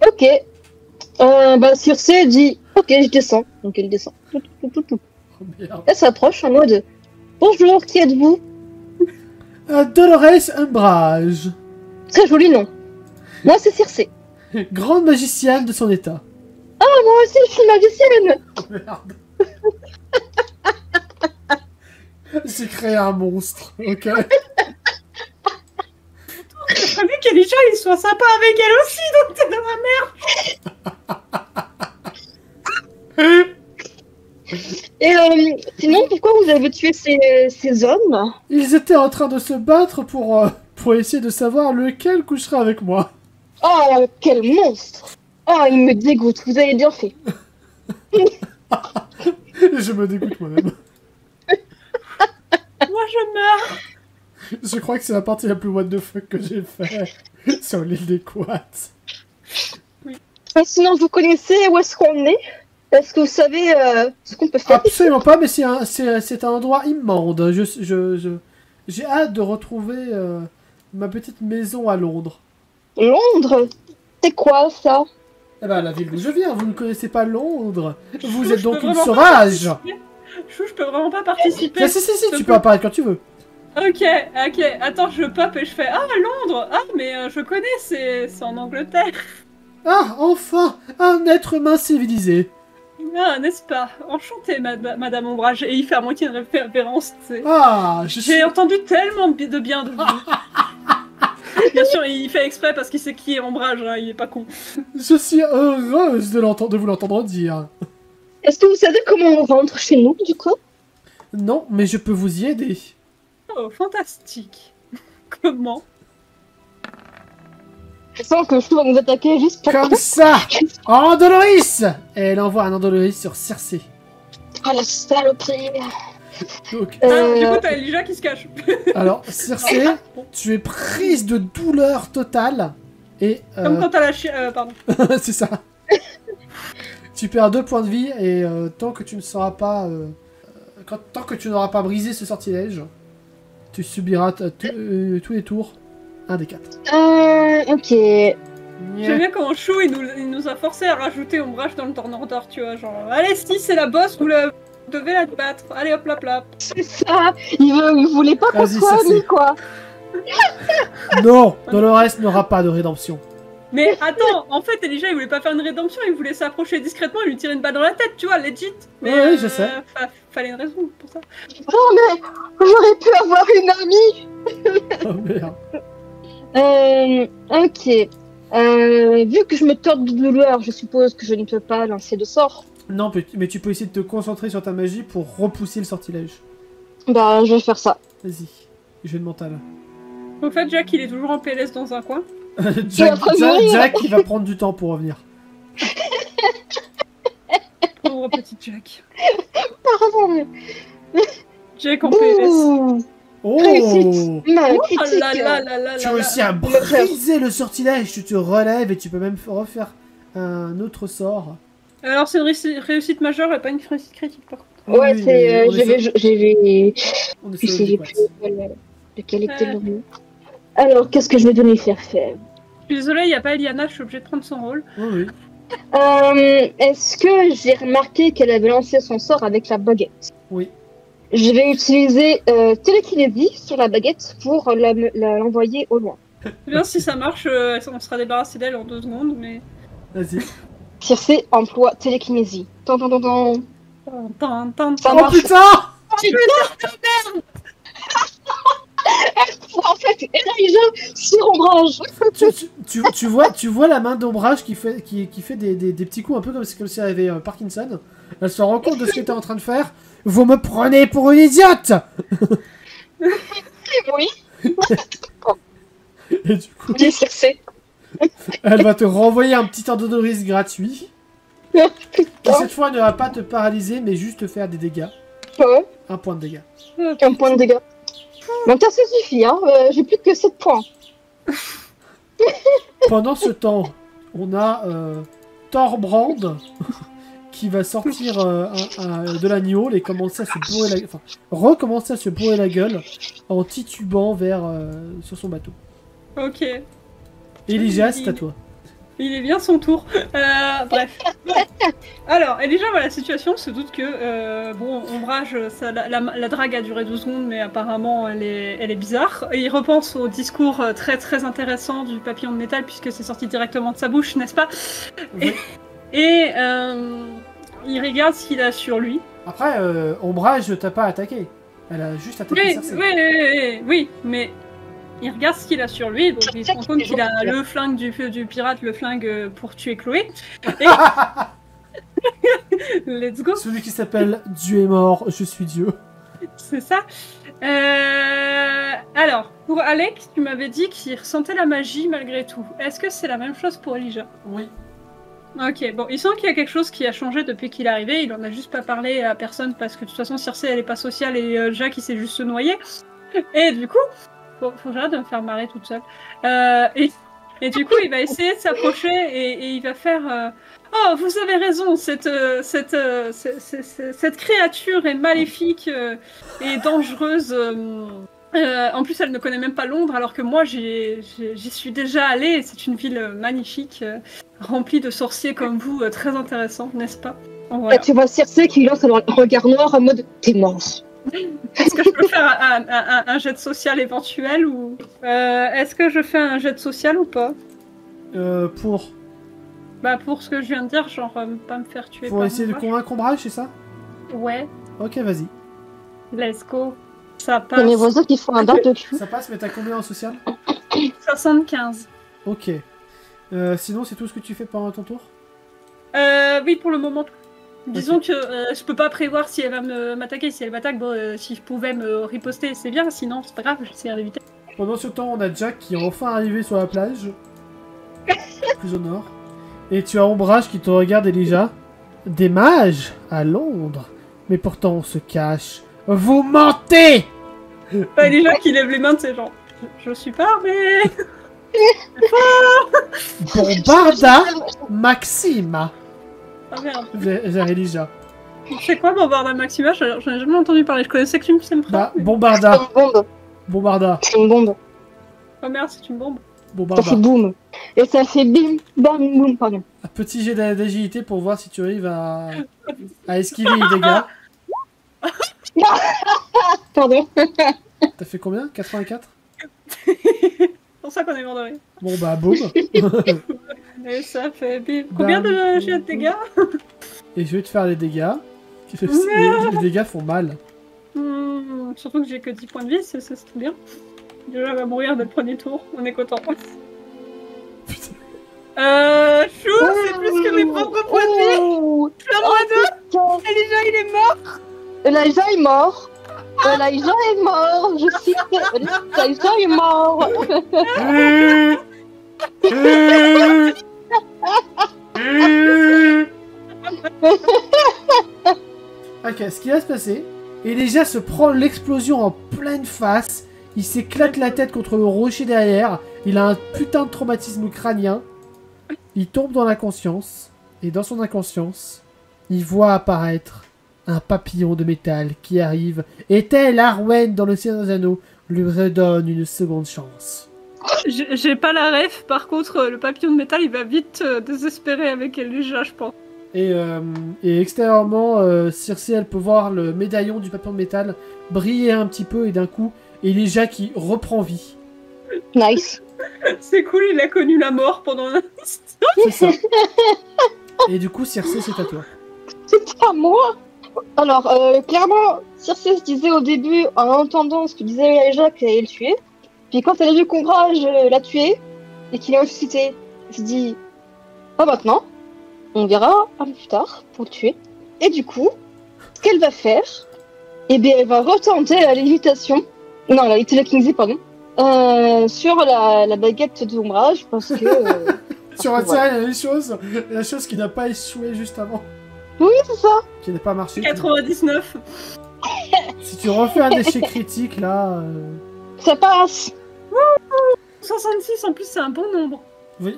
Ok. Bah Circe dit ok, je descends. Donc elle descend. Oh, merde. Elle s'approche en mode bonjour, qui êtes-vous? Dolores Umbrage. Très joli nom. Moi, c'est Circé. Grande magicienne de son état. Ah, moi aussi, je suis magicienne. Merde. J'ai créé un monstre, ok. J'ai prévu qu'Elijah il soit sympa avec elle aussi, donc t'es dans la merde. Et sinon, pourquoi vous avez tué ces hommes? Ils étaient en train de se battre pour essayer de savoir lequel couchera avec moi. Oh, quel monstre! Oh, il me dégoûte, vous avez bien fait. Je me dégoûte moi-même. Moi je meurs. Je crois que c'est la partie la plus what the fuck que j'ai fait sur l'île des Quats. Sinon, vous connaissez où est-ce qu'on est? Est-ce que vous savez ce qu'on peut faire? Absolument pas, mais c'est un endroit immonde. J'ai hâte de retrouver ma petite maison à Londres. Londres? C'est quoi ça? Eh ben, la ville d'où je viens, vous ne connaissez pas Londres. Vous Chou, êtes je donc peux une vraiment pas sauvage. participer. Chou, je peux vraiment pas participer. Si, tu peux apparaître quand tu veux. Ok, attends, je pop et je fais ah Londres, ah mais je connais, c'est en Angleterre. Ah, enfin, un être humain civilisé. Ah, n'est-ce pas? Enchanté, Madame Ombrage. Et il fait à moitié une référence, tu sais. Ah, J'ai entendu tellement de bien de vous. Bien sûr, il fait exprès parce qu'il sait qui est Ombrage, hein, il est pas con. Je suis heureuse de vous l'entendre dire. Est-ce que vous savez comment on rentre chez nous, du coup? Non, mais je peux vous y aider. Oh, fantastique. Comment? Je sens que je dois nous attaquer juste pour... Comme ça. Andoloris. Et elle envoie un Andoloris sur Circé. Oh, la saloperie. Donc, Ah, du coup, t'as Elijah qui se cache. alors, Circé, tu es prise de douleur totale. Et... Comme quand t'as la pardon. c'est ça. Tu perds 2 points de vie et tant que tu ne sauras pas... tant que tu n'auras pas brisé ce sortilège, tu subiras tous les tours 1 des 4. Ok. J'aime bien comment Chou il nous a forcé à rajouter Ombrage dans le Tornador, tu vois, genre allez si c'est la boss, vous devez la battre, allez hop là. C'est ça. Il voulait pas qu'on Vas-y, soit ça, c'est- amis, quoi. Non, Dolores n'aura pas de rédemption. Mais attends, en fait Elijah il voulait pas faire une rédemption, il voulait s'approcher discrètement et lui tirer une balle dans la tête, tu vois, legit. Mais Oui, je sais. fallait une raison pour ça. Non, mais j'aurais pu avoir une amie. Oh merde. Ok. Vu que je me tords de douleur, je suppose que je ne peux pas lancer de sort. Non, mais tu peux essayer de te concentrer sur ta magie pour repousser le sortilège. Bah, je vais faire ça. Vas-y, jeu de mental. Au fait Jack il est toujours en PLS dans un coin. Jack, il va prendre du temps pour revenir. Pauvre petit Jack. Pardon, mais... Jack en PLS. Ouh, Oh, réussite. Ma Oh critique. là là là là tu là as réussi à briser le sortilège, tu te relèves et tu peux même refaire un autre sort. Alors c'est une réussite majeure et pas une réussite critique par contre. Ouais, Oui, c'est... mais on est Puis sur j'ai les plus quads. lequel était le mieux. Alors, qu'est-ce que je vais donner faire? Je suis désolée, il n'y a pas Eliana, je suis obligée de prendre son rôle. Oui. Est-ce que j'ai remarqué qu'elle avait lancé son sort avec la baguette? Oui. Je vais utiliser télékinésie sur la baguette pour l'envoyer au loin. C'est bien si ça marche, on sera débarrassé d'elle en 2 secondes, mais... Vas-y. Circé emploie télékinésie. Tan, tan, tan, tan. Ça Oh marche. putain! En fait, Elijah sur Ombrage. tu vois la main d'Ombrage qui fait des petits coups un peu comme si elle avait Parkinson. Elle se rend compte de ce que t'es en train de faire. Vous me prenez pour une idiote! Oui. Et du coup, Ok, Circé. elle va te renvoyer un petit Andoloris gratuit. Qui Putain. cette fois ne va pas te paralyser, mais juste te faire des dégâts. Ouais, 1 point de dégâts. un point de dégâts. Donc ça suffit, hein. J'ai plus que 7 points. Pendant ce temps, on a Thorbrand qui va sortir de l'agneau et commencer à se bourrer recommencer à se bourrer la gueule en titubant sur son bateau. Ok. Elijah, c'est à toi. Il est bien son tour. Bref. Alors, Elijah voit la situation, se doute que, bon, Ombrage, la drague a duré 12 secondes, mais apparemment, elle est bizarre. Et il repense au discours très très intéressant du papillon de métal, puisque c'est sorti directement de sa bouche, n'est-ce pas? Oui. Et il regarde ce qu'il a sur lui. Après, Ombrage t'a pas attaqué. Elle a juste attaqué Oui, Cersei. oui, mais il regarde ce qu'il a sur lui, donc il se rend compte qu'il a le flingue du pirate, le flingue pour tuer Chloé. Et... Let's go. Celui qui s'appelle Dieu est mort, je suis Dieu. C'est ça. Alors, pour Alec, tu m'avais dit qu'il ressentait la magie malgré tout. Est-ce que c'est la même chose pour Elijah? Oui. Ok, bon, il sent qu'il y a quelque chose qui a changé depuis qu'il est arrivé. Il en a juste pas parlé à personne parce que de toute façon, Circe, elle est pas sociale et Jack, il s'est juste se noyer. Et du coup, faut que j'arrête de me faire marrer toute seule. Et du coup, il va essayer de s'approcher et il va faire Oh, vous avez raison, cette créature est maléfique et dangereuse. En plus, elle ne connaît même pas Londres, alors que moi, j'y suis déjà allée. Et c'est une ville magnifique, remplie de sorciers comme vous, très intéressant, n'est-ce pas? Voilà. Et tu vois Circe qui lance un regard noir en mode t'es mort. Est-ce que je peux faire un jet de social éventuel ou est-ce que je fais un jet de social ou pas? Pour Bah pour ce que je viens de dire, genre pas me faire tuer. Pour essayer de convaincre Ombrage, c'est ça? Ouais. Ok, vas-y. Let's go. Ça Il y a mes passe. voisins qui font un bar de cul. Ça passe, mais t'as combien en social? 75. Ok. Sinon, c'est tout ce que tu fais pendant ton tour? Oui, pour le moment. Disons que je peux pas prévoir si elle va m'attaquer. Si elle m'attaque, bon, si je pouvais me riposter, c'est bien. Sinon, c'est pas grave, j'essaierai d'éviter. Pendant ce temps, on a Jack qui est enfin arrivé sur la plage. Plus au nord. Et tu as Ombrage qui te regarde, Elijah. Des mages à Londres. Mais pourtant, on se cache. Vous mentez! Bah, les gens qui lèvent les mains, c'est genre, je suis pas armée. Bombarda Maxima. Ah merde. Vers Elijah. C'est quoi Bombarda Maxima? J'en ai jamais entendu parler. Je connaissais que c'est une Bah, phrase. Bombarda. C'est une bombe. Bombarda. C'est une bombe. Oh merde, c'est une bombe. Ça Bombarda. fait boum. Et ça fait bim, bam, boum, pardon. Un petit jet d'agilité pour voir si tu arrives à esquiver les dégâts. Pardon. T'as fait combien? 84? C'est pour ça qu'on est mort de rire. Bon bah boum. Et ça fait bim. Combien de jets de dégâts? Et je vais te faire les dégâts. Les dégâts font mal. Surtout que j'ai que 10 points de vie, c'est trop bien. Déjà, elle va mourir dès le premier tour, on est content. Putain. Chou, c'est plus que mes propres points de vie. Oh, Plein de Elijah, il est mort. Elijah est mort. Elijah est mort. Je cite Elijah est mort. Ok, ce qui va se passer, Elijah se prend l'explosion en pleine face, il s'éclate la tête contre le rocher derrière, il a un putain de traumatisme crânien, il tombe dans l'inconscience, et dans son inconscience, il voit apparaître un papillon de métal qui arrive, et tel Arwen dans le Seigneur des Anneaux, lui redonne une seconde chance. J'ai pas la ref, par contre, le papillon de métal, il va vite désespérer avec Elijah, je pense. Et extérieurement, Circe, elle peut voir le médaillon du papillon de métal briller un petit peu, et d'un coup, Elijah qui reprend vie. Nice. C'est cool, il a connu la mort pendant un instant. C'est ça. Et du coup, Circe, c'est à toi. C'est pas moi. Alors, clairement, Circe se disait au début, en entendant ce que disait Elijah, qu'elle allait le tuer. Puis quand elle a vu qu'Ombrage l'a tué, et qu'il est ressuscité, elle se dit, pas maintenant. On verra un peu plus tard pour le tuer. Et du coup, ce qu'elle va faire, eh bien, elle va retenter la lévitation. Non, la télékinésie, pardon. Sur la baguette d'Ombrage, parce que... Sur un voilà. la même chose, la chose qui n'a pas échoué juste avant, Oui, c'est ça. qui n'a pas marché. 99. Si tu refais un échec critique, là... Ça passe. 66, en plus, c'est un bon nombre. Oui.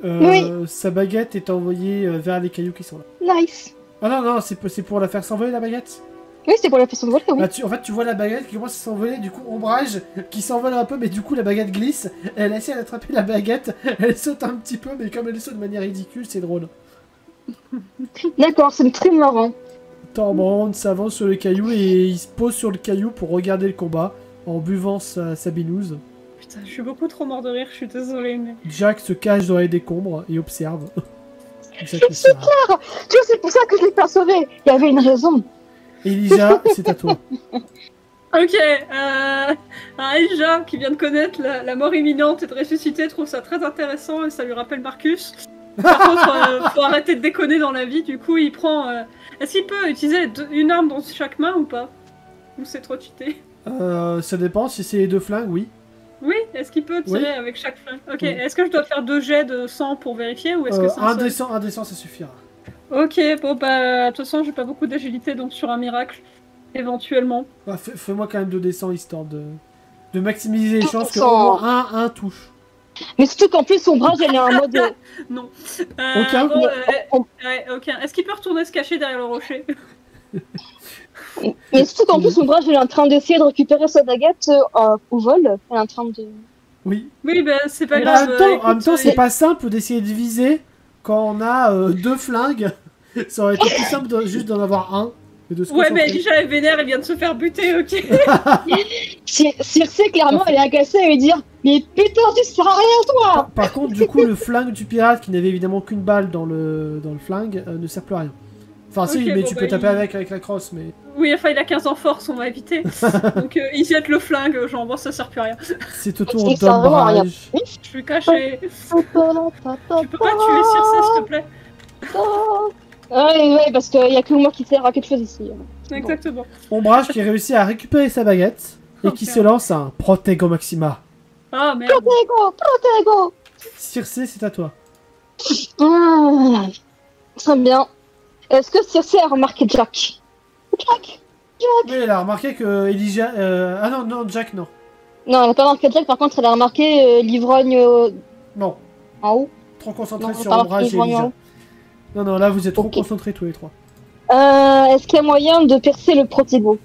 Oui. Sa baguette est envoyée vers les cailloux qui sont là. Nice. Ah non, non, c'est pour la faire s'envoler, la baguette. Oui, c'est pour la façon de voler, oui. Bah, en fait, tu vois la baguette qui commence à s'envoler, du coup, ombrage qui s'envole un peu, mais du coup, la baguette glisse. Elle essaie d'attraper la baguette, elle saute un petit peu, mais comme elle saute de manière ridicule, c'est drôle. D'accord, c'est très marrant. Torbrand s'avance sur le caillou et il se pose sur le caillou pour regarder le combat en buvant sa binouse. Putain, je suis beaucoup trop mort de rire, je suis désolée, mais... Jack se cache dans les décombres et observe. Jack le C'est sert. clair. Tu vois, c'est pour ça que je l'ai pas sauvé. Il y avait une raison. Elijah, c'est à toi. Ok, Aïja, qui vient de connaître la mort imminente et de ressusciter, trouve ça très intéressant et ça lui rappelle Marcus. Par contre, faut arrêter de déconner dans la vie, du coup il prend... Est-ce qu'il peut utiliser une arme dans chaque main ou pas? Ou c'est trop cheaté? Ça dépend, si c'est les deux flingues, oui. Oui, est-ce qu'il peut tirer Oui. avec chaque flingue? Ok, Oui. Est-ce que je dois faire 2 jets de sang pour vérifier ou est-ce que c'est Un seul? descend, ça suffira. Ok, bon bah, de toute façon j'ai pas beaucoup d'agilité donc sur un miracle, éventuellement. Bah, fais-moi quand même 2 descends histoire de maximiser les chances que 100%. au moins un touche. Mais surtout qu'en plus, son bras, elle est en mode. Non. Aucun bon, on- ouais, aucun. Est-ce qu'il peut retourner se cacher derrière le rocher? Mais surtout qu'en plus, son bras, elle est en train d'essayer de récupérer sa baguette au vol. Elle est en train de. Oui. Oui, bah c'est pas Mais grave. en même temps, c'est écoute, pas simple d'essayer de viser quand on a 2 flingues. Ça aurait été plus simple juste d'en avoir un. Et de se Ouais, mais concentrer. Elijah est vénère, elle vient de se faire buter, ok. Circe, clairement, elle est agacée, elle va dire mais putain, tu sers à rien, toi. Par contre, du coup, le flingue du pirate, qui n'avait évidemment qu'une balle dans le flingue, ne sert plus à rien. Enfin, si, Ok, mais bon, tu bah, peux taper il- avec la crosse, mais Oui, enfin, il a 15 ans force, on va éviter. Donc, il jette le flingue, genre, bon, ça sert plus à rien. c'est au tour Il sert vraiment à rien. d'ombrage. Je suis caché. Tu peux pas tuer Circe, s'il te plaît. Ouais, parce qu'il y a que moi qui sert à quelque chose ici. Exactement. Ombrage qui réussit à récupérer sa baguette et qui Ok. se lance un Protego Maxima. Ah, merde. Protego. Circe, c'est à toi. Très bien. Est-ce que Circe a remarqué Jack? Jack? Oui, elle a remarqué que Elijah. Ah non, Jack, non. Non, elle n'a pas remarqué Jack, par contre, elle a remarqué l'ivrogne Non, en haut. trop concentré Non, sur pas Ombrage et l'ivrogne en Elijah. haut. Non, là, vous êtes trop Ok. concentrés tous les trois. Est-ce qu'il y a moyen de percer le Protego?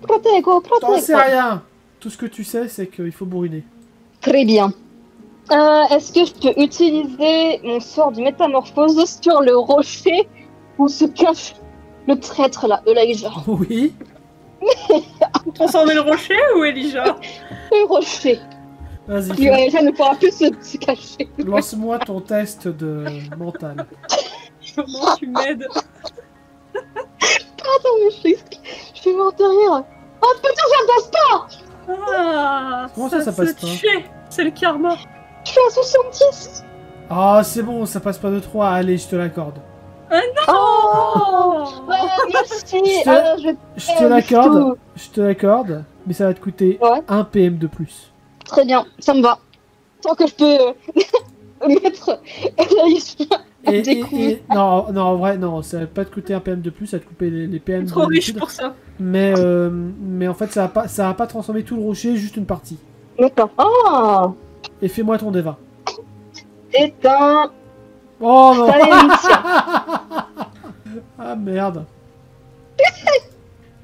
Protego. T'en sais rien. Tout ce que tu sais, c'est qu'il faut bourriner. Très bien. Est-ce que je peux utiliser mon sort de métamorphose sur le rocher où se cache le traître là, Elijah? Oui. Transformer le rocher ou Elijah? Le rocher. Vas-y, Elijah ne pourra plus se cacher. lance-moi ton test de mental. Comment tu m'aides? Attends, mais je suis morte de rire. Oh putain, ça passe pas. Ah, Comment ça passe se pas tuait. C'est le karma. Je suis à 70. Ah, c'est bon, ça passe pas de 3. Allez, je te l'accorde. Oh, merci. Je te- Ah, Je te l'accorde. Je te l'accorde. Mais ça va te coûter Ouais. 1 PM de plus. Très bien, ça me va. Tant que je peux mettre Non, en vrai, non, ça va pas te coûter 1 PM de plus, ça va te couper les PM Trop riche d'habitude. pour ça. Mais en fait, ça va pas transformer tout le rocher, juste une partie. D'accord. Oh, Et fais-moi ton D20. c'est un Oh non. Valénicien. Ah merde.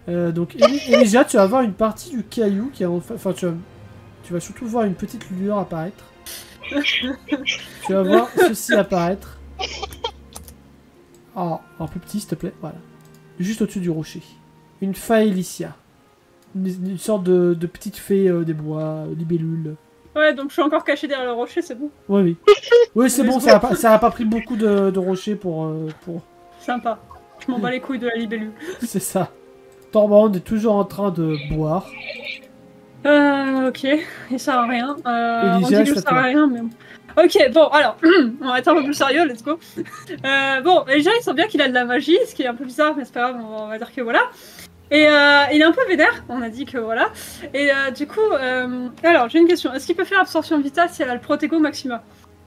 Donc Elijah, tu vas voir une partie du caillou qui est enfin tu vas surtout voir une petite lueur apparaître. Tu vas voir ceci apparaître. Oh, un peu petit s'il te plaît, voilà. Juste au-dessus du rocher. Une Faelicia. Une sorte de petite fée des bois, libellule. Ouais, donc je suis encore caché derrière le rocher, c'est bon. Oui, oui. Oui, c'est bon, ça a pas pris beaucoup de rochers pour... Sympa. Je m'en bats les couilles de la libellule. C'est ça. Torbrand est toujours en train de boire. Ok, il sert à rien. Elijah, On dit que c'est je à sers à toi. rien, mais... Ok, bon, alors, on va être un peu plus sérieux, let's go. Bon, Elijah, il sent bien qu'il a de la magie, ce qui est un peu bizarre, mais c'est pas grave, on va dire que voilà. Et il est un peu vénère, on a dit que voilà. Et du coup, alors, j'ai une question. Est-ce qu'il peut faire absorption vitale si elle a le Protego Maxima?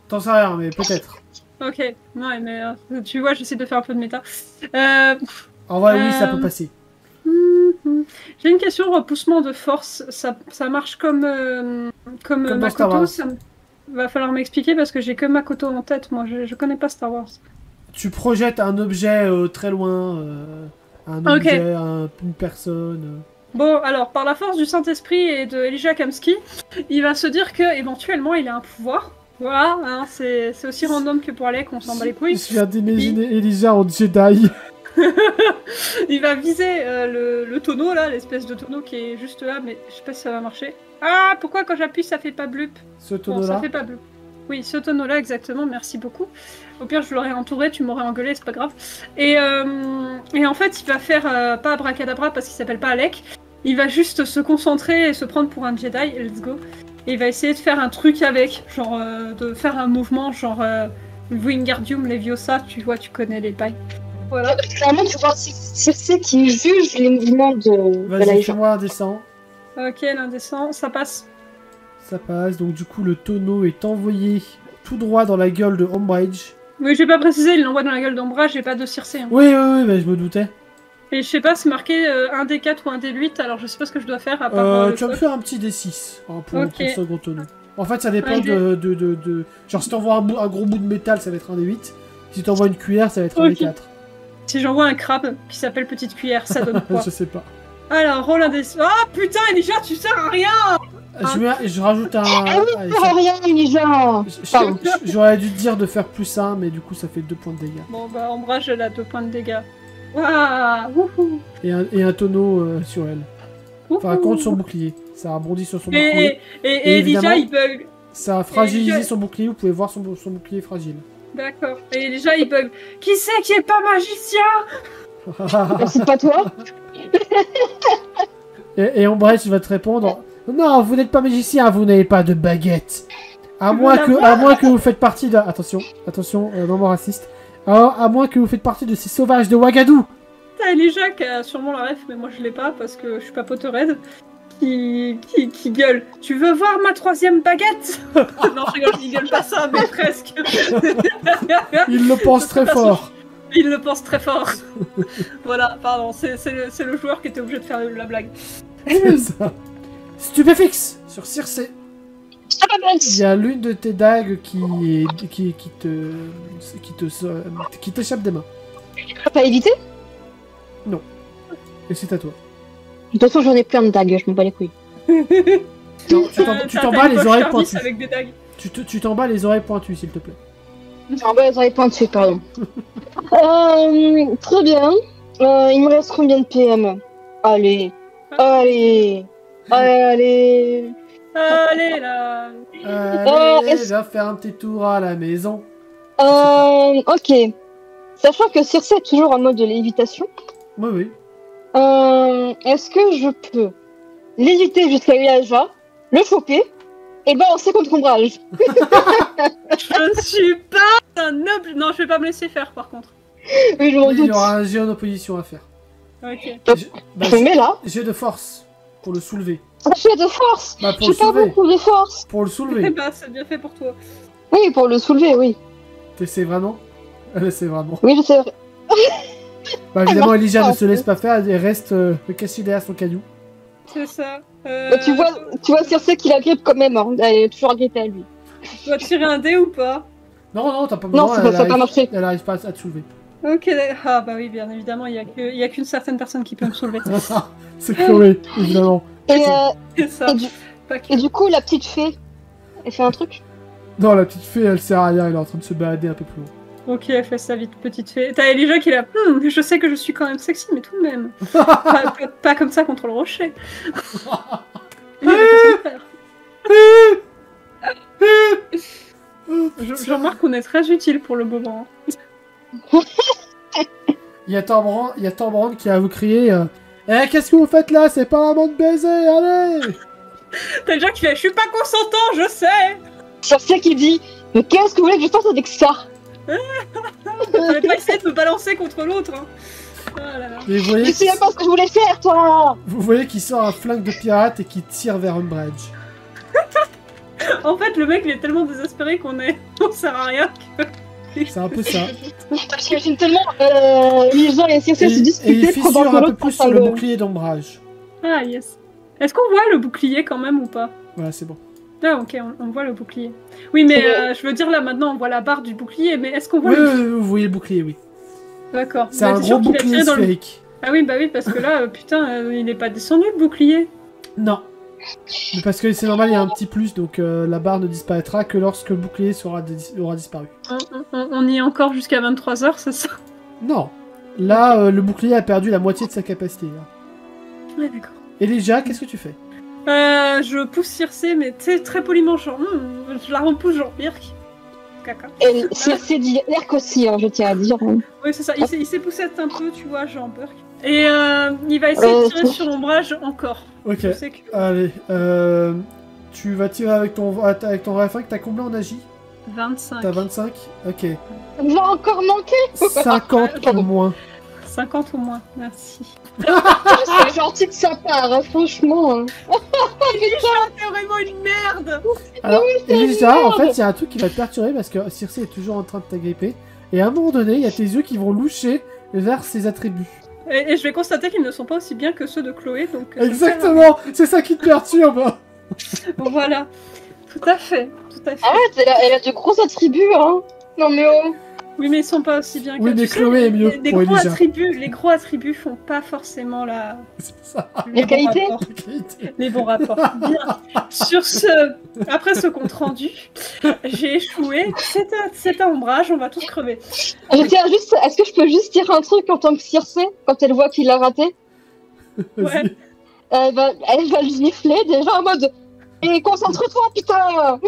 T'en sais rien, mais peut-être. Ok, ouais, mais tu vois, j'essaie de faire un peu de méta. En vrai, oui, ça peut passer. J'ai une question, repoussement de force, ça marche comme Comme dans Star Makoto, Wars. Va falloir m'expliquer parce que j'ai que Makoto en tête, moi je connais pas Star Wars. Tu projettes un objet très loin un Ok. objet, une personne. Bon, alors, par la force du Saint-Esprit et de Elijah Kamsky, il va se dire que éventuellement il a un pouvoir. Voilà, hein, c'est aussi random que pour Alec, on s'en bat les couilles. Je viens d'imaginer Elijah en Jedi. Il va viser le tonneau, là, l'espèce de tonneau qui est juste là, mais je sais pas si ça va marcher. Ah, pourquoi quand j'appuie ça fait pas blup? Ce Bon, tonneau-là. ça fait pas blup. Oui, ce tonneau-là, exactement, merci beaucoup. Au pire, je l'aurais entouré, tu m'aurais engueulé, c'est pas grave. Et en fait, il va faire, pas abracadabra parce qu'il s'appelle pas Alec, il va juste se concentrer et se prendre pour un Jedi, let's go. Et il va essayer de faire un truc avec, genre, de faire un mouvement, genre, Wingardium Leviosa, tu vois, tu connais les bails. Voilà. Clairement, tu vois Circe qui juge les mouvements de la Vas-y, légende. fais-moi un dessin. Ok, l'indécent, ça passe. Ça passe, donc du coup le tonneau est envoyé tout droit dans la gueule de Umbridge. Oui, j'ai pas précisé, il l'envoie dans la gueule d'Ombrage, j'ai pas de Circe. Hein. Oui, bah, je me doutais. Et je sais pas, c'est marqué un des 4 ou un des 8, alors je sais pas ce que je dois faire à part. Tu vas me faire un petit D6 hein, pour Ok. le second tonneau. En fait, ça dépend Ouais, de... Genre, si t'envoies un gros bout de métal, ça va être un des 8. Si t'envoies une cuillère, ça va être un des Ok. 4. Si j'envoie un crabe qui s'appelle Petite Cuillère, ça donne quoi? Je sais pas. Alors, roll un des. Ah putain, Elijah, tu sers à rien! Je rajoute un... Ah oui, allez, pour rien, Elijah. Pardon. J'aurais dû te dire de faire plus 1, mais du coup, ça fait 2 points de dégâts. Bon, bah, Ombrage, elle a 2 points de dégâts. Waouh! Wouhou! Et un tonneau sur elle. Enfin, Wouhou. contre son bouclier. Ça rebondit sur son bouclier. Et évidemment- Elijah, il bug. Ça a fragilisé Elijah- son bouclier. Vous pouvez voir son bouclier fragile. D'accord. Et Elijah, il bug. Qui c'est qui est pas magicien? C'est pas toi. Et Umbridge va te répondre: non, vous n'êtes pas magicien, vous n'avez pas de baguette. À moins que vous faites partie de... Attention, moment raciste. À moins que vous faites partie de ces sauvages de Ouagadou. T'as Elijah qui a sûrement la ref, mais moi je l'ai pas parce que je suis pas Potterhead. Qui gueule. Tu veux voir ma 3e baguette? Non, je rigole, il gueule pas ça, mais presque. Il le pense très fort. Il le pense très fort. Voilà, pardon, c'est le joueur qui était obligé de faire la blague. C'est ça. Stupéfixe sur Circe. Il y a l'une de tes dagues qui t'échappe des mains. Pas évité. Et c'est à toi. De toute façon, j'en ai plein de dagues, je m'en bats les couilles. Non, tu t'en bats les oreilles pointues. Avec des dagues. Tu t'en bats les oreilles pointues, s'il te plaît. En bas, j'en ai pas dessus, pardon. Très bien. Il me reste combien de PM? Allez. Allez, Allez là. Allez, est-ce- viens faire un petit tour à la maison. Ok. Sachant que Circe est toujours en mode de lévitation, Oui. est-ce que je peux léviter jusqu'à Elijah, le choper et balancer contre Ombrage? Je suis pas un noble. Non, je vais pas me laisser faire par contre. Oui, je m'en Il doute. y aura un jet en opposition à faire. Ok. Je me mets là. Jet de force pour le soulever. J'ai de force. Bah, pour J'ai le pas soulever. beaucoup de force. Pour le Eh soulever. bah, c'est bien fait pour toi. Oui, pour le soulever, oui. T'essaies vraiment? C'est vraiment. Oui, je sais. Bah, évidemment, non, Elijah pas, ne se laisse pas faire, elle reste caché derrière son caillou. C'est ça. Mais tu vois Circe qui la grippe quand même. Hein. Elle est toujours agrippée à lui. Tu dois tirer un dé ou pas? Non, t'as pas Non, besoin, ça va pas marcher. elle arrive pas à te soulever. Ok. Ah bah oui, bien évidemment, il y a qu'une certaine personne qui peut me soulever. C'est Chloé, évidemment. C'est ça. Pas que. Et du coup, la petite fée, elle fait un truc. Non, la petite fée, elle sert à rien, elle est en train de se balader un peu plus loin. Ok, elle fait sa vite petite fée. T'as Elijah qui est là. Je sais que je suis quand même sexy, mais tout de même. Pas comme ça contre le rocher. Il avait façon de faire. Jean-Marc, on est très utile pour le moment. Il y a Thorbrand qui va vous crier Eh, qu'est-ce que vous faites là? C'est pas un moment de baiser, allez! T'as Elijah qui fait. Je suis pas consentant, je sais. Circe qui dit, mais qu'est-ce que vous voulez que je fasse avec ça? T'avais pas essayé de me balancer contre l'autre. Hein. Ah là là. Et vous Mais c'est même pas ce que je voulais faire, toi. voyez qu'il sort un flingue de pirate et qui tire vers Umbridge. En fait, le mec, il est tellement désespéré on sert à rien que... C'est un peu ça. J'imagine tellement les gens et Circe Et, se et il disputer fissure pendant que un peu l'autre plus passe sur le le... bouclier d'Ombrage. Ah, yes. Est-ce qu'on voit le bouclier quand même ou pas? Voilà, c'est bon. Ah, ok, on voit le bouclier. Oui, mais je veux dire, là, maintenant, on voit la barre du bouclier, mais est-ce qu'on voit Oui, le... vous voyez le bouclier, oui. D'accord. C'est Bah, un t'es sûr gros qu'il a tiré bouclier dans le... sphérique. Ah oui, bah oui, parce que là, putain, il n'est pas descendu le bouclier. Non. Mais parce que c'est normal, il y a un petit plus, donc la barre ne disparaîtra que lorsque le bouclier aura disparu. On y est encore jusqu'à 23h, c'est ça? Non. Là, le bouclier a perdu la moitié de sa capacité. Là. Ouais, d'accord. Et déjà, qu'est-ce que tu fais? Je pousse Circé, mais tu sais, très poliment, genre, je la repousse, genre, Birk. Caca. Et c'est dit Erk aussi, hein, je tiens à dire. Hein. Oui, c'est ça, il s'est poussé un peu, tu vois, genre, Birk. Et il va essayer de tirer sur l'ombrage encore. Ok. Je sais que... Allez, tu vas tirer avec ton RF1 que t'as combien en agi? 25. T'as 25? Ok. On va encore manquer. 50 au moins. 50 au moins, merci. C'est gentil de sa part, hein, franchement. Hein. T'es vraiment une merde. Alors, Elisa, en fait, il y a un truc qui va te perturber parce que Circe est toujours en train de t'agripper. Et à un moment donné, il y a tes yeux qui vont loucher vers ses attributs. Et je vais constater qu'ils ne sont pas aussi bien que ceux de Chloé, donc... Exactement. C'est ça qui te perturbe. Bon, voilà. Tout à fait, tout à fait. Arrête, elle a de gros attributs, hein. Non mais oh. Oui, mais ils sont pas aussi bien que... Oui, mais tu sais, Chloé est mieux les pour gros Elijah. les gros attributs font pas forcément C'est ça. les bons qualités rapports. Les bons rapports. Bien. Sur après ce compte rendu, j'ai échoué. C'est un ombrage, on va tous crever. Je tiens juste, est-ce que je peux juste dire un truc en tant que Circe quand elle voit qu'il l'a raté? Ouais. Elle va le gifler déjà en mode. Et concentre-toi, putain!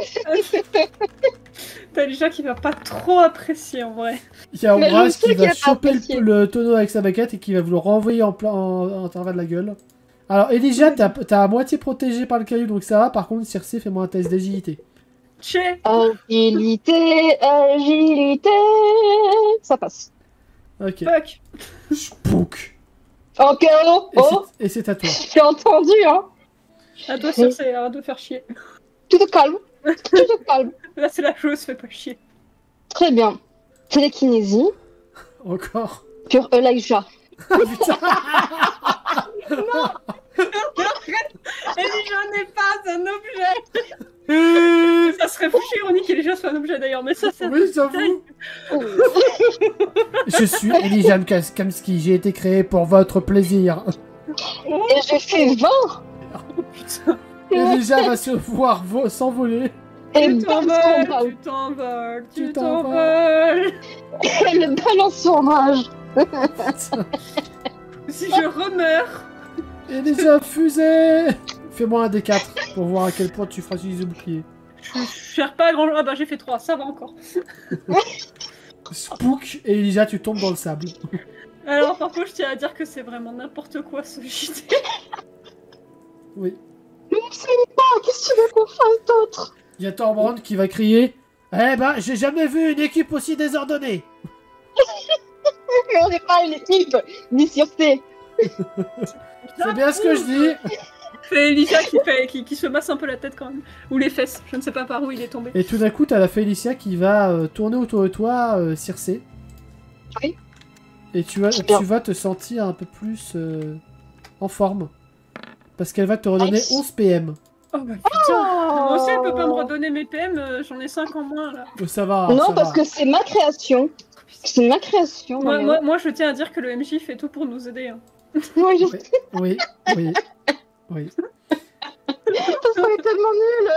T'as déjà qui va pas trop apprécier en vrai. Il y a Mais Ombrage je sais qui qu'il a va pas choper apprécié. le tonneau avec sa baguette et qui va vous le renvoyer en travers de la gueule. Alors, Elijah, t'es à moitié protégé par le caillou, donc ça va. Par contre, Circe, fais-moi un test d'agilité. Tché. Agilité, agilité. Ça passe. Ok. Fuck. Spook. Ok, oh, oh. Et c'est à toi. J'ai entendu, hein. À toi, Circe, arrête de faire chier. Tout au calme. Tout au calme. Là, c'est la chose, fais pas chier. Très bien. Télékinésie Encore. sur Elijah. Elijah n'est pas un objet. Ça serait foutu ironique qu'Elijah soit un objet d'ailleurs, mais ça... Oui, j'avoue. Je suis Elijah Kamski, j'ai été créé pour votre plaisir. Et j'ai fait 20. Oh putain. Elijah va se voir s'envoler. Et Tu balance t'envoles, son tu t'envoles. Elle balance son rage. Si je remeurs... Elijah fusée. Fais-moi un D4 pour voir à quel point tu fragilises le bouclier. Je cherche pas à grand... Ah bah j'ai fait 3, ça va encore. Spook et Elijah, tu tombes dans le sable. Alors par contre, je tiens à dire que c'est vraiment n'importe quoi ce JT. Oui. Mais c'est pas, qu'est-ce que tu veux qu'on fasse d'autre? Il y a Thorbrand qui va crier. Eh ben, j'ai jamais vu une équipe aussi désordonnée. Mais on n'est pas une équipe, ni sûreté. C'est bien ce que je dis. C'est Elisa qui se masse un peu la tête quand même. Ou les fesses, je ne sais pas par où il est tombé. Et tout d'un coup, t'as la Félicia qui va tourner autour de toi, Circe. Oui. Et tu vas te sentir un peu plus en forme. Parce qu'elle va te redonner Nice. 11 PM. Oh bah putain. Moi aussi elle peut pas me redonner mes PM, j'en ai 5 en moins là. Ça va. Non, ça parce va. que c'est ma création. C'est ma création. Moi je tiens à dire que le MJ fait tout pour nous aider. Hein. Oui, je Oui, oui, oui. ça est tellement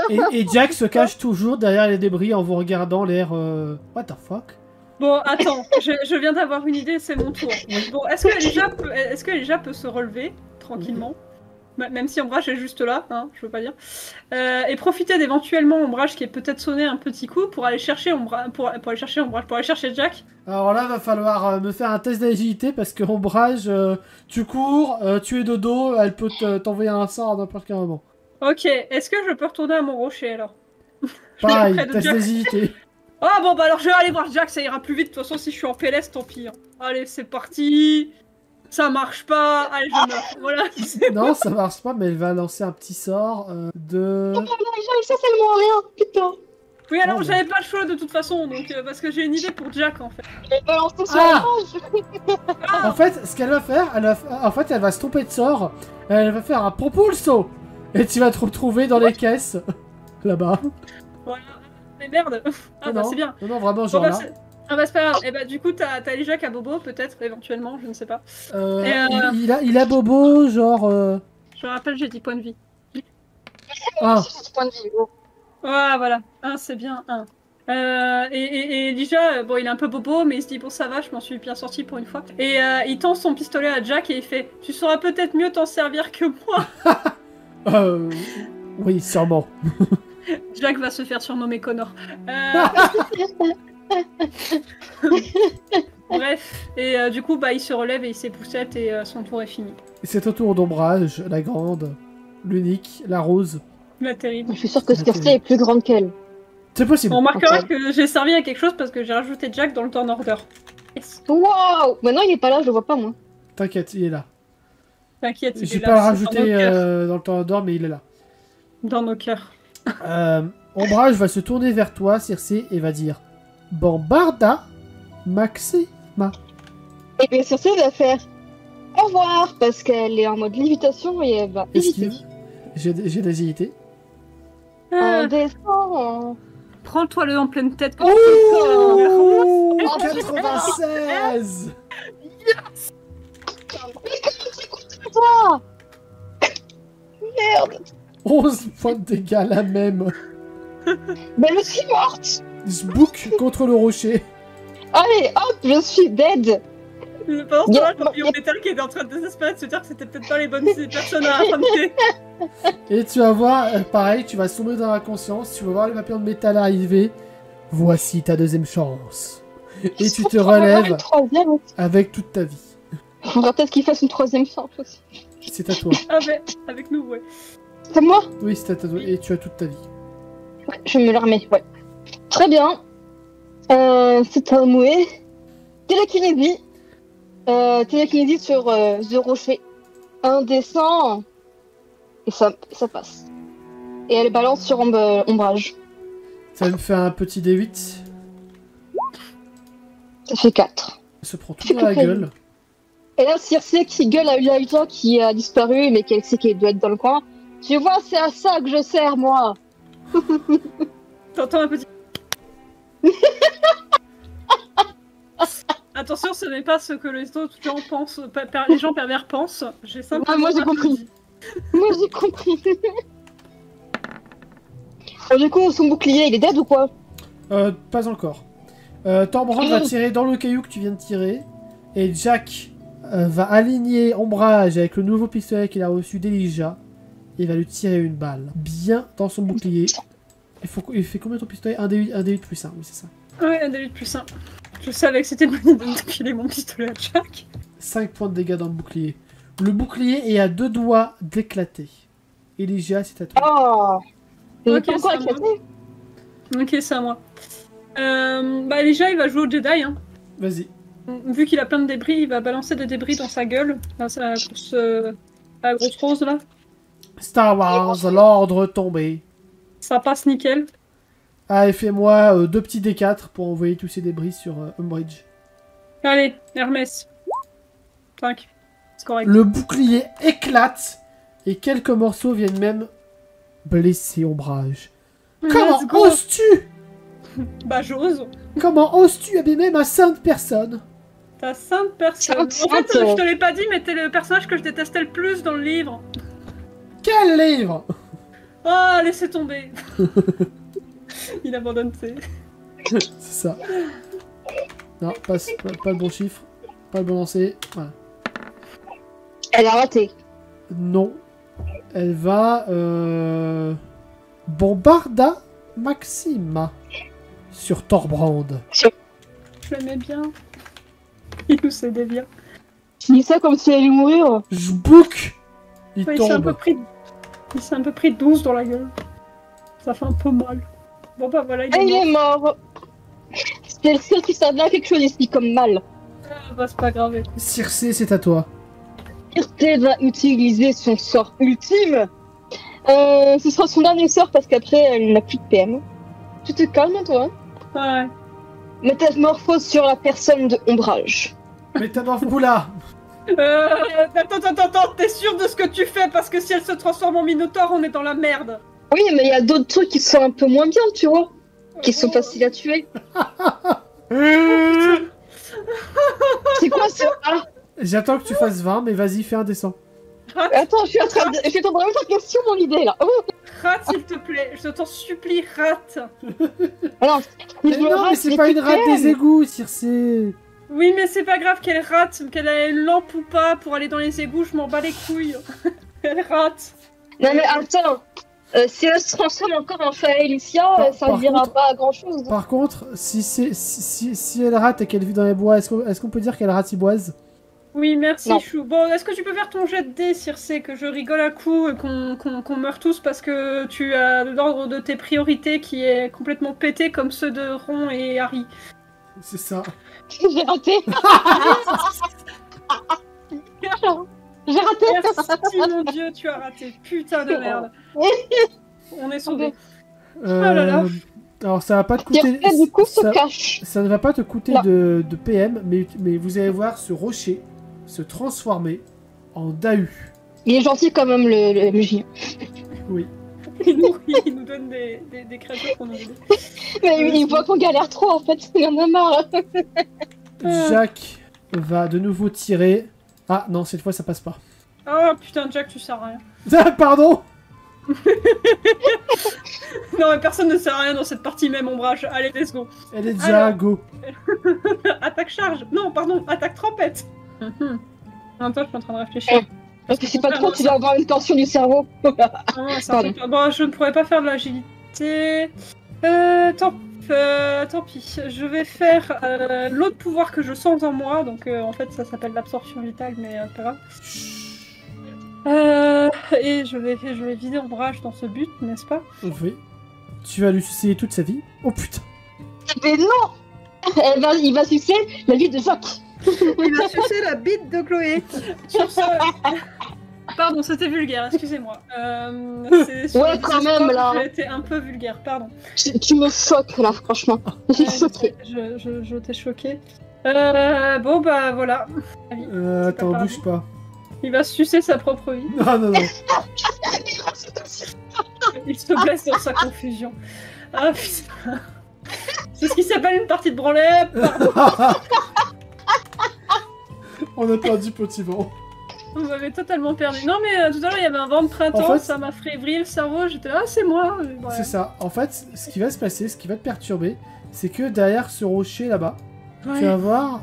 nul. Et Jack se cache toujours derrière les débris en vous regardant l'air... What the fuck? Bon attends, je viens d'avoir une idée, c'est mon tour. Bon, est-ce que Elijah peut se relever tranquillement? Même si Ombrage est juste là, hein, je veux pas dire. Et profiter d'éventuellement Ombrage qui est peut-être sonné un petit coup pour aller chercher Ombrage, pour aller chercher Jack. Alors là, va falloir me faire un test d'agilité parce que Ombrage, tu cours, tu es de dos, elle peut t'envoyer un sort à n'importe quel moment. Ok, est-ce que je peux retourner à mon rocher alors? Pareil, près de test Jack. d'agilité. Ah bon bah alors je vais aller voir Jack, ça ira plus vite, de toute façon si je suis en PLS tant pis. Hein. Allez c'est parti. Ça marche pas, allez je meurs. Voilà. Non, ça marche pas, mais elle va lancer un petit sort de... Oh, Elijah, ça seulement rien, putain. Oui alors Oh, j'avais pas le choix de toute façon, donc parce que j'ai une idée pour Jack en fait. J'ai balancé sur Ah. l'orange. En fait, ce qu'elle va faire, elle va se tromper de sort, elle va faire un propulso et tu vas te retrouver dans les caisses, là-bas. Voilà. Mais merde. Ah bah non, c'est bien. non, vraiment, genre Bon, bah, là. Ah bah c'est pas grave. Et bah du coup, t'as Elijah qui a Bobo, peut-être, éventuellement, je ne sais pas. Il a Bobo, genre... Je me rappelle, j'ai 10 points de vie. Ah, C'est ce point de vue. Oh. Ah voilà, 1 c'est bien, 1. Et Elijah, bon il est un peu bobo, mais il se dit bon ça va, je m'en suis bien sorti pour une fois. Et il tend son pistolet à Jack et il fait tu sauras peut-être mieux t'en servir que moi. oui, sûrement. Jack va se faire surnommer Connor. Bref, et du coup bah il se relève et il s'époussette et son tour est fini. C'est au tour d'Ombrage, la grande, l'unique, la rose. La terrible. Je suis sûre que Circe est plus grande qu'elle. C'est possible. On remarquera que j'ai servi à quelque chose parce que j'ai rajouté Jack dans le turn order. Yes. Waouh! Maintenant il est pas là, je le vois pas moi. T'inquiète, il est là. T'inquiète, il J'ai est pas là. rajouté dans le temps d'or, mais il est là. Dans nos cœurs. Ombrage va se tourner vers toi, Circe, et va dire Bombarda Maxima. Et bien Circe va faire au revoir parce qu'elle est en mode lévitation et elle va éviter. Esquive. J'ai des agilités. Ah, On descend. prends-toi-le en pleine tête. Que Oh tu 96. Toi! Merde! 11 points de dégâts, la même. Mais je suis morte! Zbouk contre le rocher. Allez, hop, je suis dead! Pendant ce temps-là, Yeah. le pion métal qui était en train de désespérer de se dire que c'était peut-être pas les bonnes personnes à affronter. Et tu vas voir, pareil, tu vas sombrer dans la conscience, tu vas voir le papillon de métal arriver. Voici ta deuxième chance. Et tu te relèves Troisième. avec toute ta vie. Faudra peut-être qu'il fasse une troisième chance aussi. C'est à toi. Avec nous, ouais. C'est moi? Oui, c'est à toi. Et tu as toute ta vie. Ouais, je me la remets, ouais. Très bien. C'est un mouet. Télékinésie. Télékinésie sur The Rocher. Un descend. Et ça passe. Et elle balance sur Ombrage. Ça me fait un petit D8. Ça fait 4. Elle se prend tout dans la gueule. Et là, Circe qui gueule à Elijah qui a disparu, mais qu'elle sait qu'elle doit être dans le coin. Tu vois, c'est à ça que je sers, moi. T'entends un petit... Attention, ce n'est pas ce que les autres gens pensent, les gens pervers pensent. J'ai simplement... Ouais, moi, j'ai compris. Moi, j'ai compris. Du coup, son bouclier, il est dead ou quoi? Pas encore. Torbrand va tirer dans le caillou que tu viens de tirer. Et Jack va aligner Ombrage avec le nouveau pistolet qu'il a reçu d'Elijah. Et va lui tirer une balle. Bien dans son bouclier. Il fait combien ton pistolet? Un D8 plus 1, oui c'est ça. Ouais, un D8 plus 1. Je savais que c'était une bonne idée de filer mon pistolet à Jack. 5 points de dégâts dans le bouclier. Le bouclier est à 2 doigts d'éclater. Elijah, c'est à toi. Oh. Il est Ok, pas encore c'est à moi. éclaté. Ok, c'est à moi. Bah Elijah, il va jouer au Jedi, hein. Vas-y. Vu qu'il a plein de débris, il va balancer des débris dans sa gueule. Dans sa grosse, la grosse rose, là. Star Wars, l'ordre tombé. Ça passe nickel. Allez, fais-moi 2 petits D4 pour envoyer tous ces débris sur Umbridge. Allez, Hermès. 5. C'est correct. Le bouclier éclate et quelques morceaux viennent même blesser Ombrage. Comment Let's go. oses-tu? Bah j'ose. Comment oses-tu abîmer ma sainte personne? Ta sainte personne. En Sainte. fait, je te l'ai pas dit, mais t'es le personnage que je détestais le plus dans le livre. Quel livre? Oh, laissez tomber. Il abandonne ses... C'est ça. Non, pas le bon chiffre. Pas le bon lancer. Voilà. Elle a raté. Non. Elle va... Bombarda Maxima. Sur Torbrand. Je l'aimais bien. Il nous s'aidait bien. Tu dis ça comme si elle allait mourir. J'bouk. Il Ouais, il s'est un peu tombe. pris... Il s'est un peu pris 12 dans la gueule. Ça fait un peu mal. Bon bah voilà, il Et il est est mort. mort. C'était le seul qui savait à quelque chose ici comme mal. Ah, bah c'est pas grave. écoute. Circe, c'est à toi. Circe va utiliser son sort ultime. Ce sera son dernier sort parce qu'après elle n'a plus de PM. Tu te calmes toi. Ouais. Métamorphose sur la personne de Ombrage. Métamorphose là. Attends, t'es sûr de ce que tu fais? Parce que si elle se transforme en Minotaure, on est dans la merde. Oui, mais il y a d'autres trucs qui sont un peu moins bien, tu vois. Qui sont faciles à tuer. C'est quoi ce... Ah, J'attends que tu fasses 20, mais vas-y, fais un dessin. Rate, attends, je suis en train de remettre en question mon idée là. Oh, rate s'il te plaît, je t'en supplie, rate. alors, Mais non, mais c'est pas une rate des égouts, Circé. Oui, mais c'est pas grave qu'elle rate, qu'elle a une lampe ou pas pour aller dans les égouts, je m'en bats les couilles. Elle rate. Non mais attends, si elle se transforme encore en Félicia, ça par ne dira contre- pas à grand chose. Par contre, si elle rate et qu'elle vit dans les bois, est-ce qu'on peut dire qu'elle ratiboise? Oui, merci Non. Chou. Bon, est-ce que tu peux faire ton jet de dés, Circé, que je rigole à coup et qu'on meurt tous parce que tu as l'ordre de tes priorités qui est complètement pété comme ceux de Ron et Harry. C'est ça. J'ai raté. J'ai raté. Merci mon dieu, tu as raté. Putain de merde. On est sauvés. là là. Alors ça va pas te Qui coûter... après du coup se ça- cache. Ça ne va pas te coûter Non. de PM, mais vous allez voir ce rocher se transformer en Dahu. Il est gentil quand même le MJ. Oui. Il nous donne des créatures qu'on a aidées. Mais il voit qu'on galère trop en fait, il en a marre. Jack va de nouveau tirer. Ah non, cette fois ça passe pas. Oh putain, Jack, tu sers à rien. Ah, pardon. Non, mais personne ne sert à rien dans cette partie même, ombrage. Allez, let's go. Elle est déjà Alors. go. Attaque charge. Non, pardon, attaque trompette. En même temps, je suis en train de réfléchir. Parce que c'est pas trop, tu dois avoir une tension du cerveau. Ah, ça fait pas- Bon, je ne pourrais pas faire de l'agilité. Tant pis. Je vais faire l'autre pouvoir que je sens en moi. Donc, en fait, ça s'appelle l'absorption vitale, mais pas grave. Et je vais vider ombrage dans ce but, n'est-ce pas? Oui. Tu vas lui sucer toute sa vie. Oh putain. Mais non, il va sucer la vie de Jacques. Il va sucer la bite de Chloé. Sur ce... Pardon, c'était vulgaire, excusez-moi. Ouais, quand même, là. J'ai été un peu vulgaire, pardon. Tu me choques là, franchement. Je suis choquée. Je t'ai choqué. Bon, bah voilà. Attends, pas bouge pas. Il va sucer sa propre vie. Non, non, non. Il se blesse dans sa confusion. Ah putain. C'est ce qui s'appelle une partie de branlet. Pardon. On a perdu petit vent. Vous m'avez totalement perdu. Non, mais tout à l'heure, il y avait un vent de printemps. En fait- Ça m'a fait vriller le cerveau. J'étais là, ah, c'est moi. Voilà. C'est ça. En fait, ce qui va se passer, ce qui va te perturber, c'est que derrière ce rocher là-bas, Ouais. tu vas voir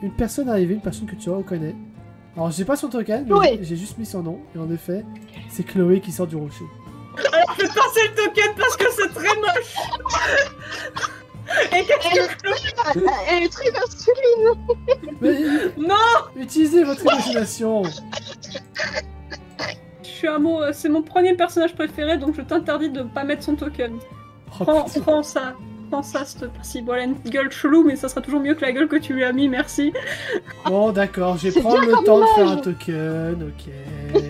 une personne arriver, une personne que tu reconnais. Alors, j'ai pas son token, mais Chloé. j'ai juste mis son nom. Et en effet, c'est Chloé qui sort du rocher. Alors, je vais passer le token parce que c'est très moche. Et qu'est-ce que... Elle est très masculine. Mais Non, utilisez votre imagination. je suis un mot. C'est mon premier personnage préféré, donc je t'interdis de pas mettre son token. Oh, Prends putain. ça. Prends ça, s'il te plaît. Si, bon, elle a une gueule chelou, mais ça sera toujours mieux que la gueule que tu lui as mis, merci. Bon, d'accord, je vais C'est prendre bien le comme temps de faire image. un token, ok.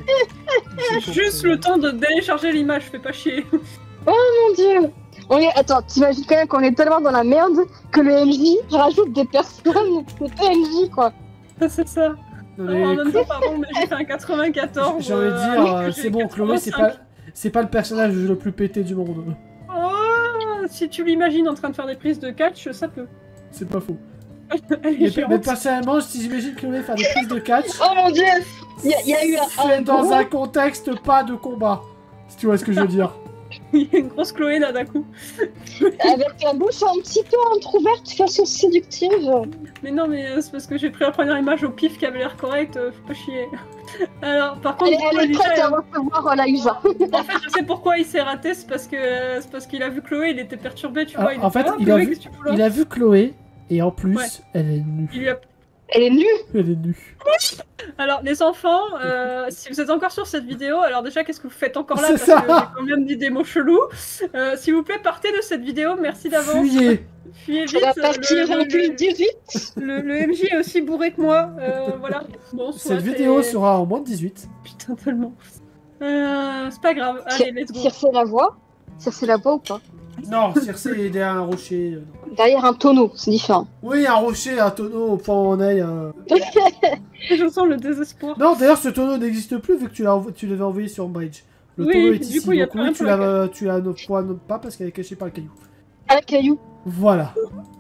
J'ai Juste compris. le temps de télécharger l'image, fais pas chier. Mon dieu. Attends, t'imagines quand même qu'on est tellement dans la merde que le MJ rajoute des personnes. C'est pas MJ quoi. C'est ça. Non, En mais même temps, pardon, mais j'ai fait un 94. j'ai envie de dire, alors que c'est j'ai bon, Chloé, c'est 85. pas le personnage le plus pété du monde. Oh, si tu l'imagines en train de faire des prises de catch, ça peut. C'est pas faux. Elle est Mais géante. personnellement, si j'imagine Chloé faire des prises de catch, Oh mon dieu. Il y a eu c'est dans un contexte pas de combat. Si tu vois ce que je veux dire. Il y a une grosse Chloé là d'un coup. avec la bouche un petit peu entrouverte, façon séductive. Mais non, mais c'est parce que j'ai pris la première image au pif qui avait l'air correcte, faut pas chier. Alors, par contre, Elle est déjà, prête à recevoir la Isa. en fait, je sais pourquoi il s'est raté, c'est parce qu'il a vu Chloé, il était perturbé, tu Ah, vois. en fait, il a vu- Il a vu Chloé, et en plus, Ouais. elle est nue. Il lui a... Elle est nue. Elle est nue. Alors, les enfants, si vous êtes encore sur cette vidéo, alors déjà, qu'est-ce que vous faites encore là? C'est Parce ça. que j'ai quand même dit des mots chelous. S'il vous plaît, partez de cette vidéo, merci d'avance. Fuyez. Fuyez On vite. va partir en plus 18. Le MJ est aussi bourré que moi, voilà. Bon, soit, Cette vidéo et- sera en moins de 18. Putain, tellement. C'est pas grave, allez, let's go. Circe la voix. Circe la voix ou pas? Non, Circe est derrière un rocher. Non. Derrière un tonneau, c'est différent. Oui, un rocher, un tonneau au point où on est. Je sens le désespoir. Non, d'ailleurs, ce tonneau n'existe plus vu que tu l'avais envoyé sur Bridge. Le Oui, tonneau est du ici. coup, il y a Donc plus oui, rien tu pour la la vois pas parce qu'elle est cachée par le caillou. Un caillou. Voilà.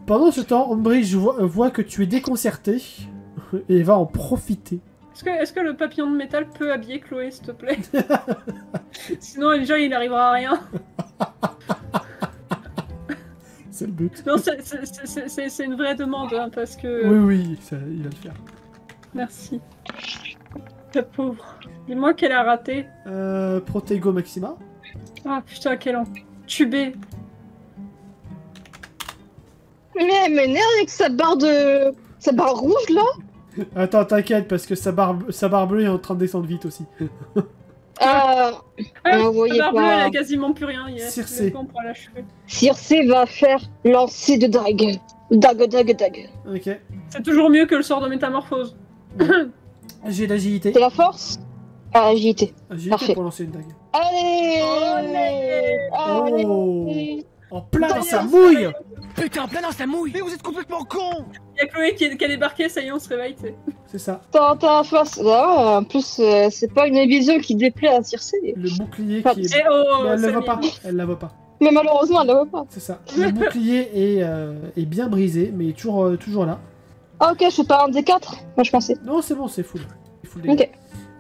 Pendant ce temps, Umbridge voit que tu es déconcerté et va en profiter. Est-ce que le papillon de métal peut habiller Chloé, s'il te plaît? Sinon, déjà, il n'arrivera à rien. C'est le but. Non, c'est une vraie demande, hein, parce que... Oui, il va le faire. Merci. La pauvre. Dis-moi qu'elle a raté. Protego Maxima. Ah putain, quel entubé. Mais elle m'énerve avec sa barre de... Sa barre rouge, là. Attends, t'inquiète, parce que sa barre bleue est en train de descendre vite aussi. Ah, Ah, vous voyez la barbe bleue, pas. elle a quasiment plus rien. Il Circé. on pourra l'achever. Circé va faire lancer de dague. Dague. Ok. C'est toujours mieux que le sort de métamorphose. J'ai d'agilité. C'est la force. Ah, agilité. Agilité Parfait. pour lancer une dague. Allez. Oh. Allez. En plein dans sa D'ailleurs, mouille. Putain, plein dans sa mouille. Mais vous êtes complètement con. Il y a Chloé qui a débarqué, ça y est, on se réveille, tu sais. C'est ça. T'as face. Ah, en plus, c'est pas une vision qui déplaît à Circé. Le bouclier qui est... Eh oh, Mais elle la voit Samy. pas. Elle la voit pas. Mais malheureusement, elle la voit pas. C'est ça. Le bouclier est bien brisé, mais toujours là. Ah, ok, je fais pas un des 4. Moi, je pensais. Non, c'est bon, c'est full. C'est full dégâts.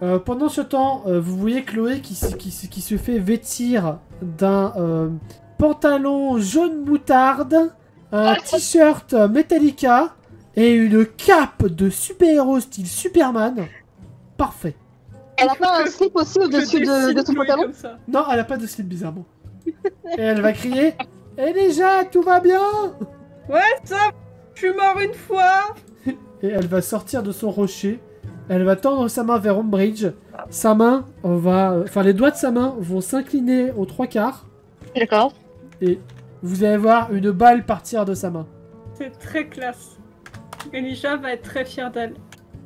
Ok. Pendant ce temps, vous voyez Chloé qui se fait vêtir d'un pantalon jaune moutarde, un t-shirt Metallica et une cape de super-héros style Superman. Parfait. Elle a pas un slip aussi au-dessus Je de son Chloé pantalon. comme ça. Non, elle a pas de slip bizarrement. Et elle va crier « Et déjà, tout va bien ?» Ouais, ça, je suis mort une fois. Et elle va sortir de son rocher. Elle va tendre sa main vers Umbridge. Sa main va... Enfin, les doigts de sa main vont s'incliner aux 3/4. D'accord. Et vous allez voir une balle partir de sa main. C'est très classe. Elisha va être très fière d'elle.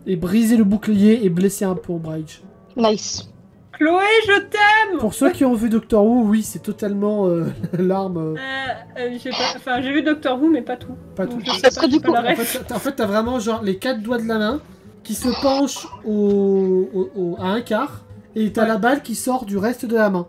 Et briser le bouclier et blesser un peu Umbridge. Nice. Chloé, je t'aime. Pour ceux qui ont vu Doctor Who, oui, c'est totalement l'arme... J'ai vu Doctor Who, mais pas tout. pas Donc, tout. je sais Parce pas, que du j'ai pas coup, la En ref. fait, t'as vraiment genre les 4 doigts de la main qui se penchent à un quart. Et t'as la balle qui sort du reste de la main.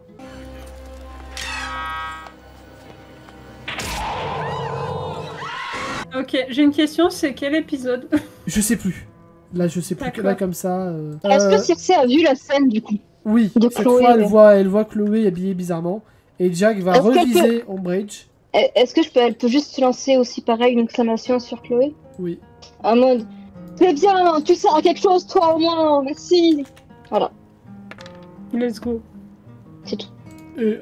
Ok, j'ai une question, c'est quel épisode? Je sais plus. Là, je sais plus. D'accord. Là, comme ça... Est-ce que Circé a vu la scène du coup? Oui, de cette Chloé, fois, ouais. elle voit Chloé habillée bizarrement. Et Jack va Est-ce qu'elle reviser Umbridge. Est-ce que elle peut juste lancer aussi pareil une exclamation sur Chloé? Oui. En mode c'est bien, tu sers à quelque chose toi au moins, merci. Voilà, Let's go. c'est tout. Et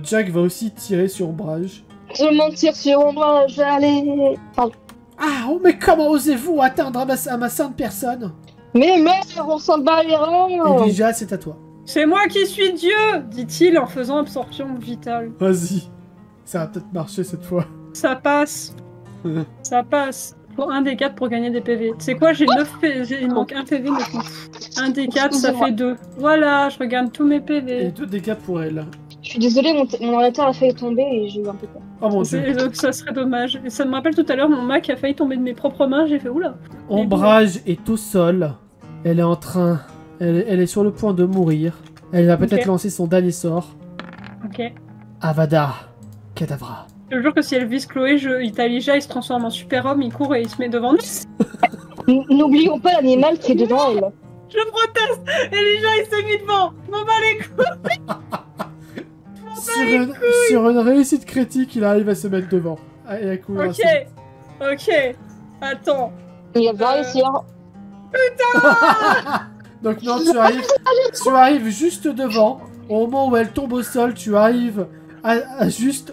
Jack va aussi tirer sur Umbridge. Je vais mentir sur moi, je vais aller. Pardon. Ah, oh, mais comment osez-vous atteindre à ma sainte personne? Mais merde, on s'en bat les reins. Elijah, c'est à toi. C'est moi qui suis Dieu, dit-il en faisant absorption vitale. Vas-y. Ça va peut-être marcher cette fois. Ça passe. Ça passe. Faut un des 4 pour gagner des PV. Tu sais quoi, j'ai 9 PV, il manque un PV, mais je m'en fous. Un des 4, ça fait 2. Voilà, je regarde tous mes Et PV. 2 dégâts pour elle. Je suis désolée, mon ordinateur a failli tomber et j'ai eu un peu peur. Oh mon dieu. Donc ça serait dommage. Et ça me rappelle tout à l'heure, mon Mac a failli tomber de mes propres mains, j'ai fait oula. Ombrage est au sol. Elle est en train... Elle est sur le point de mourir. Elle va peut-être Ok. lancer son dernier sort. Ok. Avada Kedavra. Je te jure que si elle vise Chloé, Italija, il se transforme en super-homme, il court et il se met devant nous. N'oublions pas l'animal qui est devant elle. Je proteste. Elijah, il s'est mis devant. M'en bats les couilles. Sur une réussite critique, il arrive à se mettre devant. Et à courir. Ok. Ok. Attends. Il va réussir. Donc non, tu arrives juste devant. Au moment où elle tombe au sol, tu arrives à juste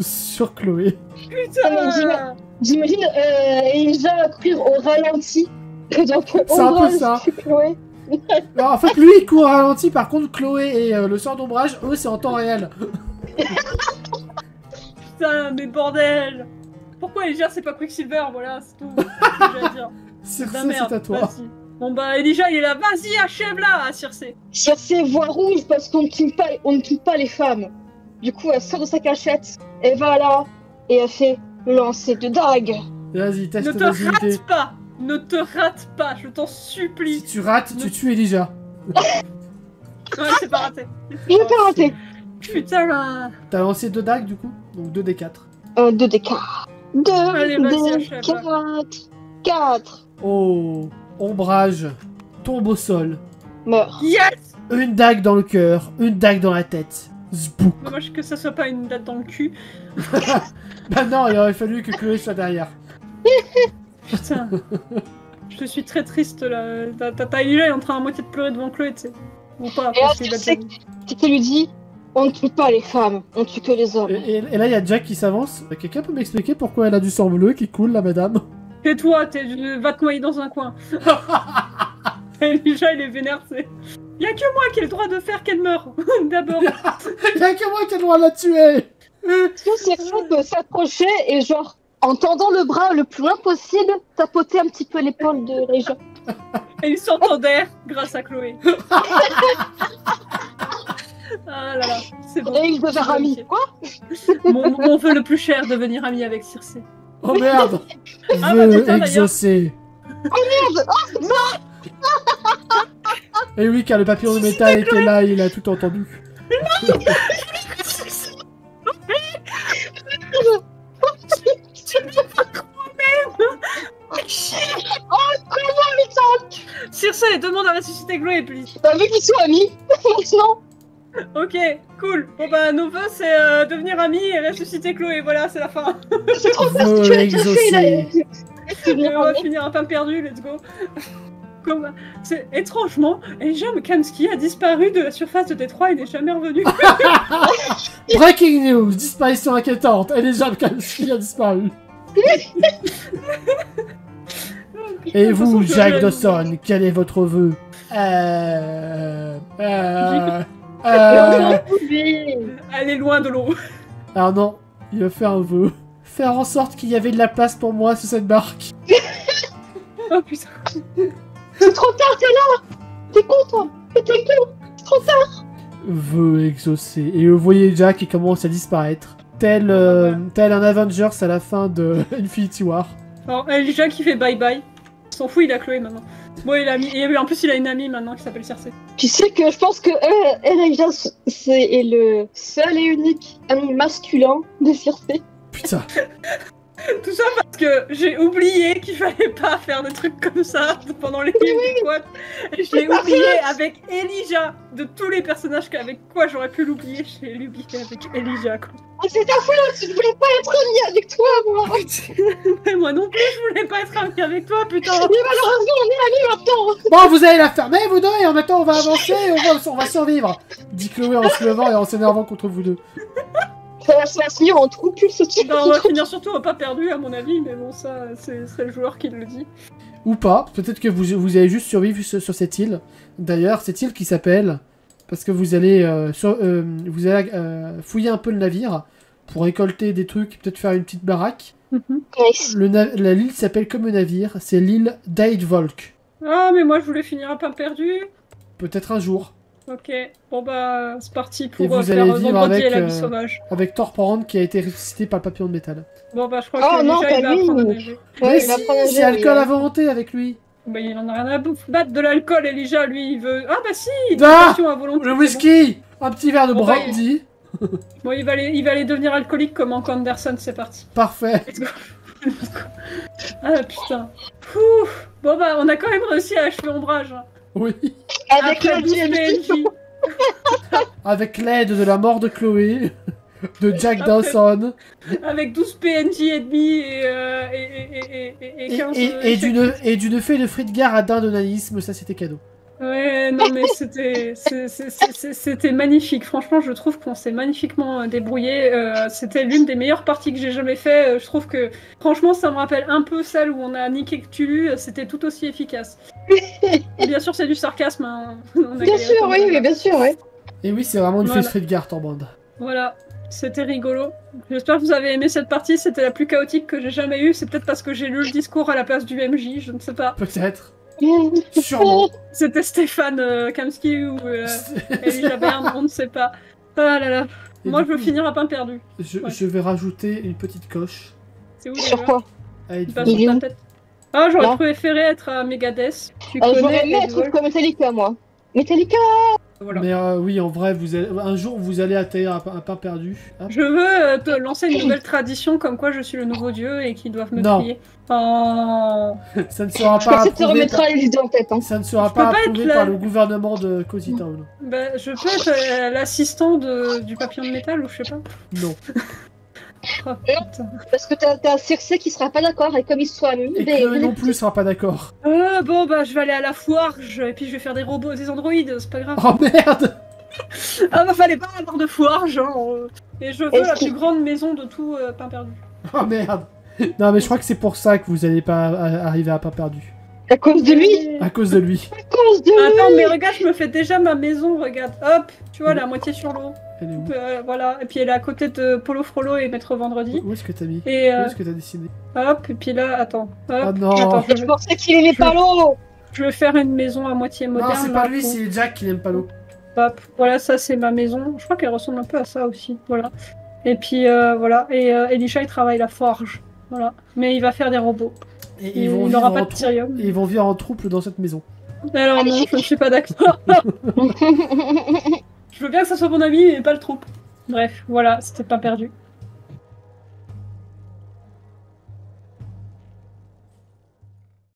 sur Chloé. Putain. J'imagine Elijah courir au ralenti. C'est un peu ça. Chloé. Alors, en fait, lui, il court à ralenti. Par contre, Chloé et le sort d'ombrage, eux, c'est en temps réel. Putain, mais bordel. Pourquoi Elijah, c'est pas Quicksilver? Voilà, c'est tout. C'est ce que j'ai à dire. Circe, La merde. c'est à toi. Vas-y. Bon bah Elijah, il est là. Vas-y, achève-la, Circe. Circé voit rouge parce qu'on ne tue pas les femmes. Du coup, elle sort de sa cachette. Elle va là et elle fait lancer de dague. Vas-y, Ne teste te d'agilité. rate pas. Ne te rate pas, je t'en supplie. Si tu rates, tu tues Elijah. Ouais, c'est pas raté. Je vais pas rater. Putain là. T'as lancé 2 dagues, du coup. Donc 2 des 4. 2 des 4. 2 Allez, vas-y, des achève. 4. Oh, ombrage, tombe au sol. Meurs. Yes! Une dague dans le cœur, une dague dans la tête. Zbouk. Dommage que ça soit pas une date dans le cul. Bah non, il aurait fallu que Chloé soit derrière. Putain. Je suis très triste là. T'as Elijah est en train à moitié de pleurer devant Chloé, tu sais. Ou pas, Et là, parce qu'il va tu sais te- Qui lui dit on ne tue pas les femmes, on tue que les hommes. Et là, il y a Jack qui s'avance. Quelqu'un peut m'expliquer pourquoi elle a du sang bleu qui coule, la madame? Tais-toi, va te noyer dans un coin. Elijah, il est vénère, c'est. Y'a que moi qui ai le droit de faire qu'elle meure. D'abord. Il y a que moi qui ai le droit de la tuer! Sinon, Circe peut s'approcher et genre, en tendant le bras le plus loin possible, tapoter un petit peu l'épaule de Réja. Et ils s'entendaient grâce à Chloé. Ah là là, c'est bon. Et ils deviennent amis. Quoi? Mon vœu le plus cher, devenir ami avec Circé. Oh merde! Ah bah, Vœu putain, exaucé. Et oui, car le papillon de métal était là, il a tout entendu. Circe, demande à ressusciter Chloé, please. Bah, vu qu'ils sont amis, maintenant. Ok, cool. Bon bah, nos vœux, c'est devenir amis et ressusciter Chloé. Voilà, c'est la fin. C'est trop bien Vœu ce que tu as fait, là. exaucé. Et on va finir un pain perdu, let's go. Comme, c'est étrangement, Elijah Kamski a disparu de la surface de Détroit et n'est jamais revenu. Breaking news, disparition inquiétante. Elle est jamais qui a disparu. Et vous, Jack Dawson, quel est votre vœu? Elle est loin de l'eau. Alors non, il a fait un vœu. Faire en sorte qu'il y avait de la place pour moi sur cette barque. Oh putain. C'est trop tard, t'es là. T'es con, toi. T'es con. C'est trop tard. Vœu exaucé. Et vous voyez Jack qui commence à disparaître. Tel un Avengers à la fin de Infinity War. Alors, Elijah qui fait bye bye. Il s'en fout, il a Chloé maintenant. Bon, en plus, il a une amie maintenant qui s'appelle Circe. Tu sais que je pense que Elijah est le seul et unique ami masculin de Circe. Putain. Tout ça parce que j'ai oublié qu'il fallait pas faire des trucs comme ça pendant les films ou quoi. Et je l'ai oublié avec Elijah. De tous les personnages avec quoi j'aurais pu l'oublier, je l'ai oublié avec Elijah. Quoi. Oh, c'est ta faute, je voulais pas être amie avec toi, moi. Mais moi non plus, je voulais pas être amie avec toi, putain. Mais malheureusement, on est amis maintenant. Bon, vous allez la fermer, vous deux, et en même temps, on va avancer et on va survivre. Dit Chloé en se levant et en s'énervant contre vous deux. Ça va se finir en trou cul, ce type. On va finir surtout au pas perdu, à mon avis, mais bon, ça, c'est le joueur qui le dit. Ou pas, peut-être que vous allez juste survivre sur cette île. D'ailleurs, cette île qui s'appelle... Parce que vous allez fouiller un peu le navire pour récolter des trucs, peut-être faire une petite baraque. Nice. L'île s'appelle comme le navire, c'est l'île d'Aidvolk. Ah, mais moi je voulais finir à pain perdu. Peut-être un jour. Ok, bon bah, c'est parti Et pour vous faire allez vivre Vendredi avec, et la vie sauvage. Avec Thorbrand qui a été ressuscité par le papillon de métal. Bon bah, je crois Oh que non, déjà il va pas lui. apprendre à nager. Mais Ouais, il si, va prendre un c'est jet, alcool oui. à volonté avec lui. Bah, il en a rien à battre de l'alcool, Elijah, lui, il veut... Ah bah si, il Ah, a passion à volonté. Le c'est whisky, un petit verre de Bon, bah, brandy. Bon, il va aller devenir alcoolique comme Hank Anderson, c'est parti. Parfait. Let's go. Ah putain. Ouf. Bon bah, on a quand même réussi à achever Ombrage. Hein. Oui. Avec Après le 12 DMJ. PNJ. Avec l'aide de la mort de Chloé, de Jack Après- Dawson, Avec 12 PNJ ennemis et 15... et d'une fée de Fritgar à d'indonanisme, ça c'était cadeau. Ouais, non mais c'était magnifique. Franchement, je trouve qu'on s'est magnifiquement débrouillé. C'était l'une des meilleures parties que j'ai jamais fait. Je trouve que, franchement, ça me rappelle un peu celle où on a niqué Cthulhu. C'était tout aussi efficace. Et bien sûr, c'est du sarcasme. Hein. On a Bien galéré sûr, comme oui, ça. mais bien sûr, oui. Et oui, c'est vraiment une fée Voilà. de Fritgar, Thorbrand. Voilà, c'était rigolo. J'espère que vous avez aimé cette partie. C'était la plus chaotique que j'ai jamais eue. C'est peut-être parce que j'ai lu le discours à la place du MJ. Je ne sais pas. Peut-être. Sûrement. C'était Stéphane Kamski ou Elijah Bern, on ne sait pas. Ah là là. Et Moi, du je veux coup, finir à pain perdu. Je vais rajouter une petite coche. C'est où Sur déjà quoi à Il Edward. passe sur ta tête. Ah, j'aurais Non. préféré être à Megadeth. Tu J'aurais connais aimé être Edward comme Metallica, moi. Metallica. Voilà. Mais oui, en vrai, un jour, vous allez atterrir à pain perdu. Hop. Je veux te lancer une nouvelle tradition comme quoi je suis le nouveau dieu et qu'ils doivent me Non. prier. Oh. Ça ne sera Je pas pense que tu te approuvé. remettras les idées en tête. Hein. Ça ne sera Je pas peux pas approuvé être par là. le gouvernement de Cozy Town. Ben, je peux être l'assistant du papillon de métal ou je sais pas. Non. Oh, putain. Parce que t'as Circé qui sera pas d'accord et comme ils se sont amis, Et Chloé non plus sera pas d'accord. Bon, bah, je vais aller à la foire et puis je vais faire des robots, des androïdes, c'est pas grave. Oh merde! Ah, bah, fallait pas avoir de foire, genre. Et je veux Est-ce la qu'il- plus grande maison de tout pain perdu. Oh merde! Non, mais je crois que c'est pour ça que vous allez pas arriver à pain perdu. à cause de lui. À cause de lui. À cause de lui. Attends, mais regarde, je me fais déjà ma maison, regarde. Hop, tu vois, elle est à moitié sur l'eau. Elle est où? Voilà, et puis elle est à côté de Polo Frollo et Maître Vendredi. Où est-ce que t'as mis? Et Où est-ce que t'as dessiné? hop, et puis là, attends. Hop, Oh non! attends, Je pensais qu'il aimait pas l'eau. je vais faire une maison à moitié moderne. Non, c'est pas là, lui, pour- c'est Jack qui n'aime pas l'eau. Hop, voilà, ça c'est ma maison. Je crois qu'elle ressemble un peu à ça aussi. Voilà. Et puis voilà. Et Elisha il travaille la forge. Voilà. Mais il va faire des robots. Et Il ils vont n'aura vivre pas en de Tyrium. et ils vont vivre en trouble dans cette maison. Alors non, je ne suis pas d'accord. Je veux bien que ça soit mon ami, mais pas le troupe. Bref, voilà, c'était pas perdu.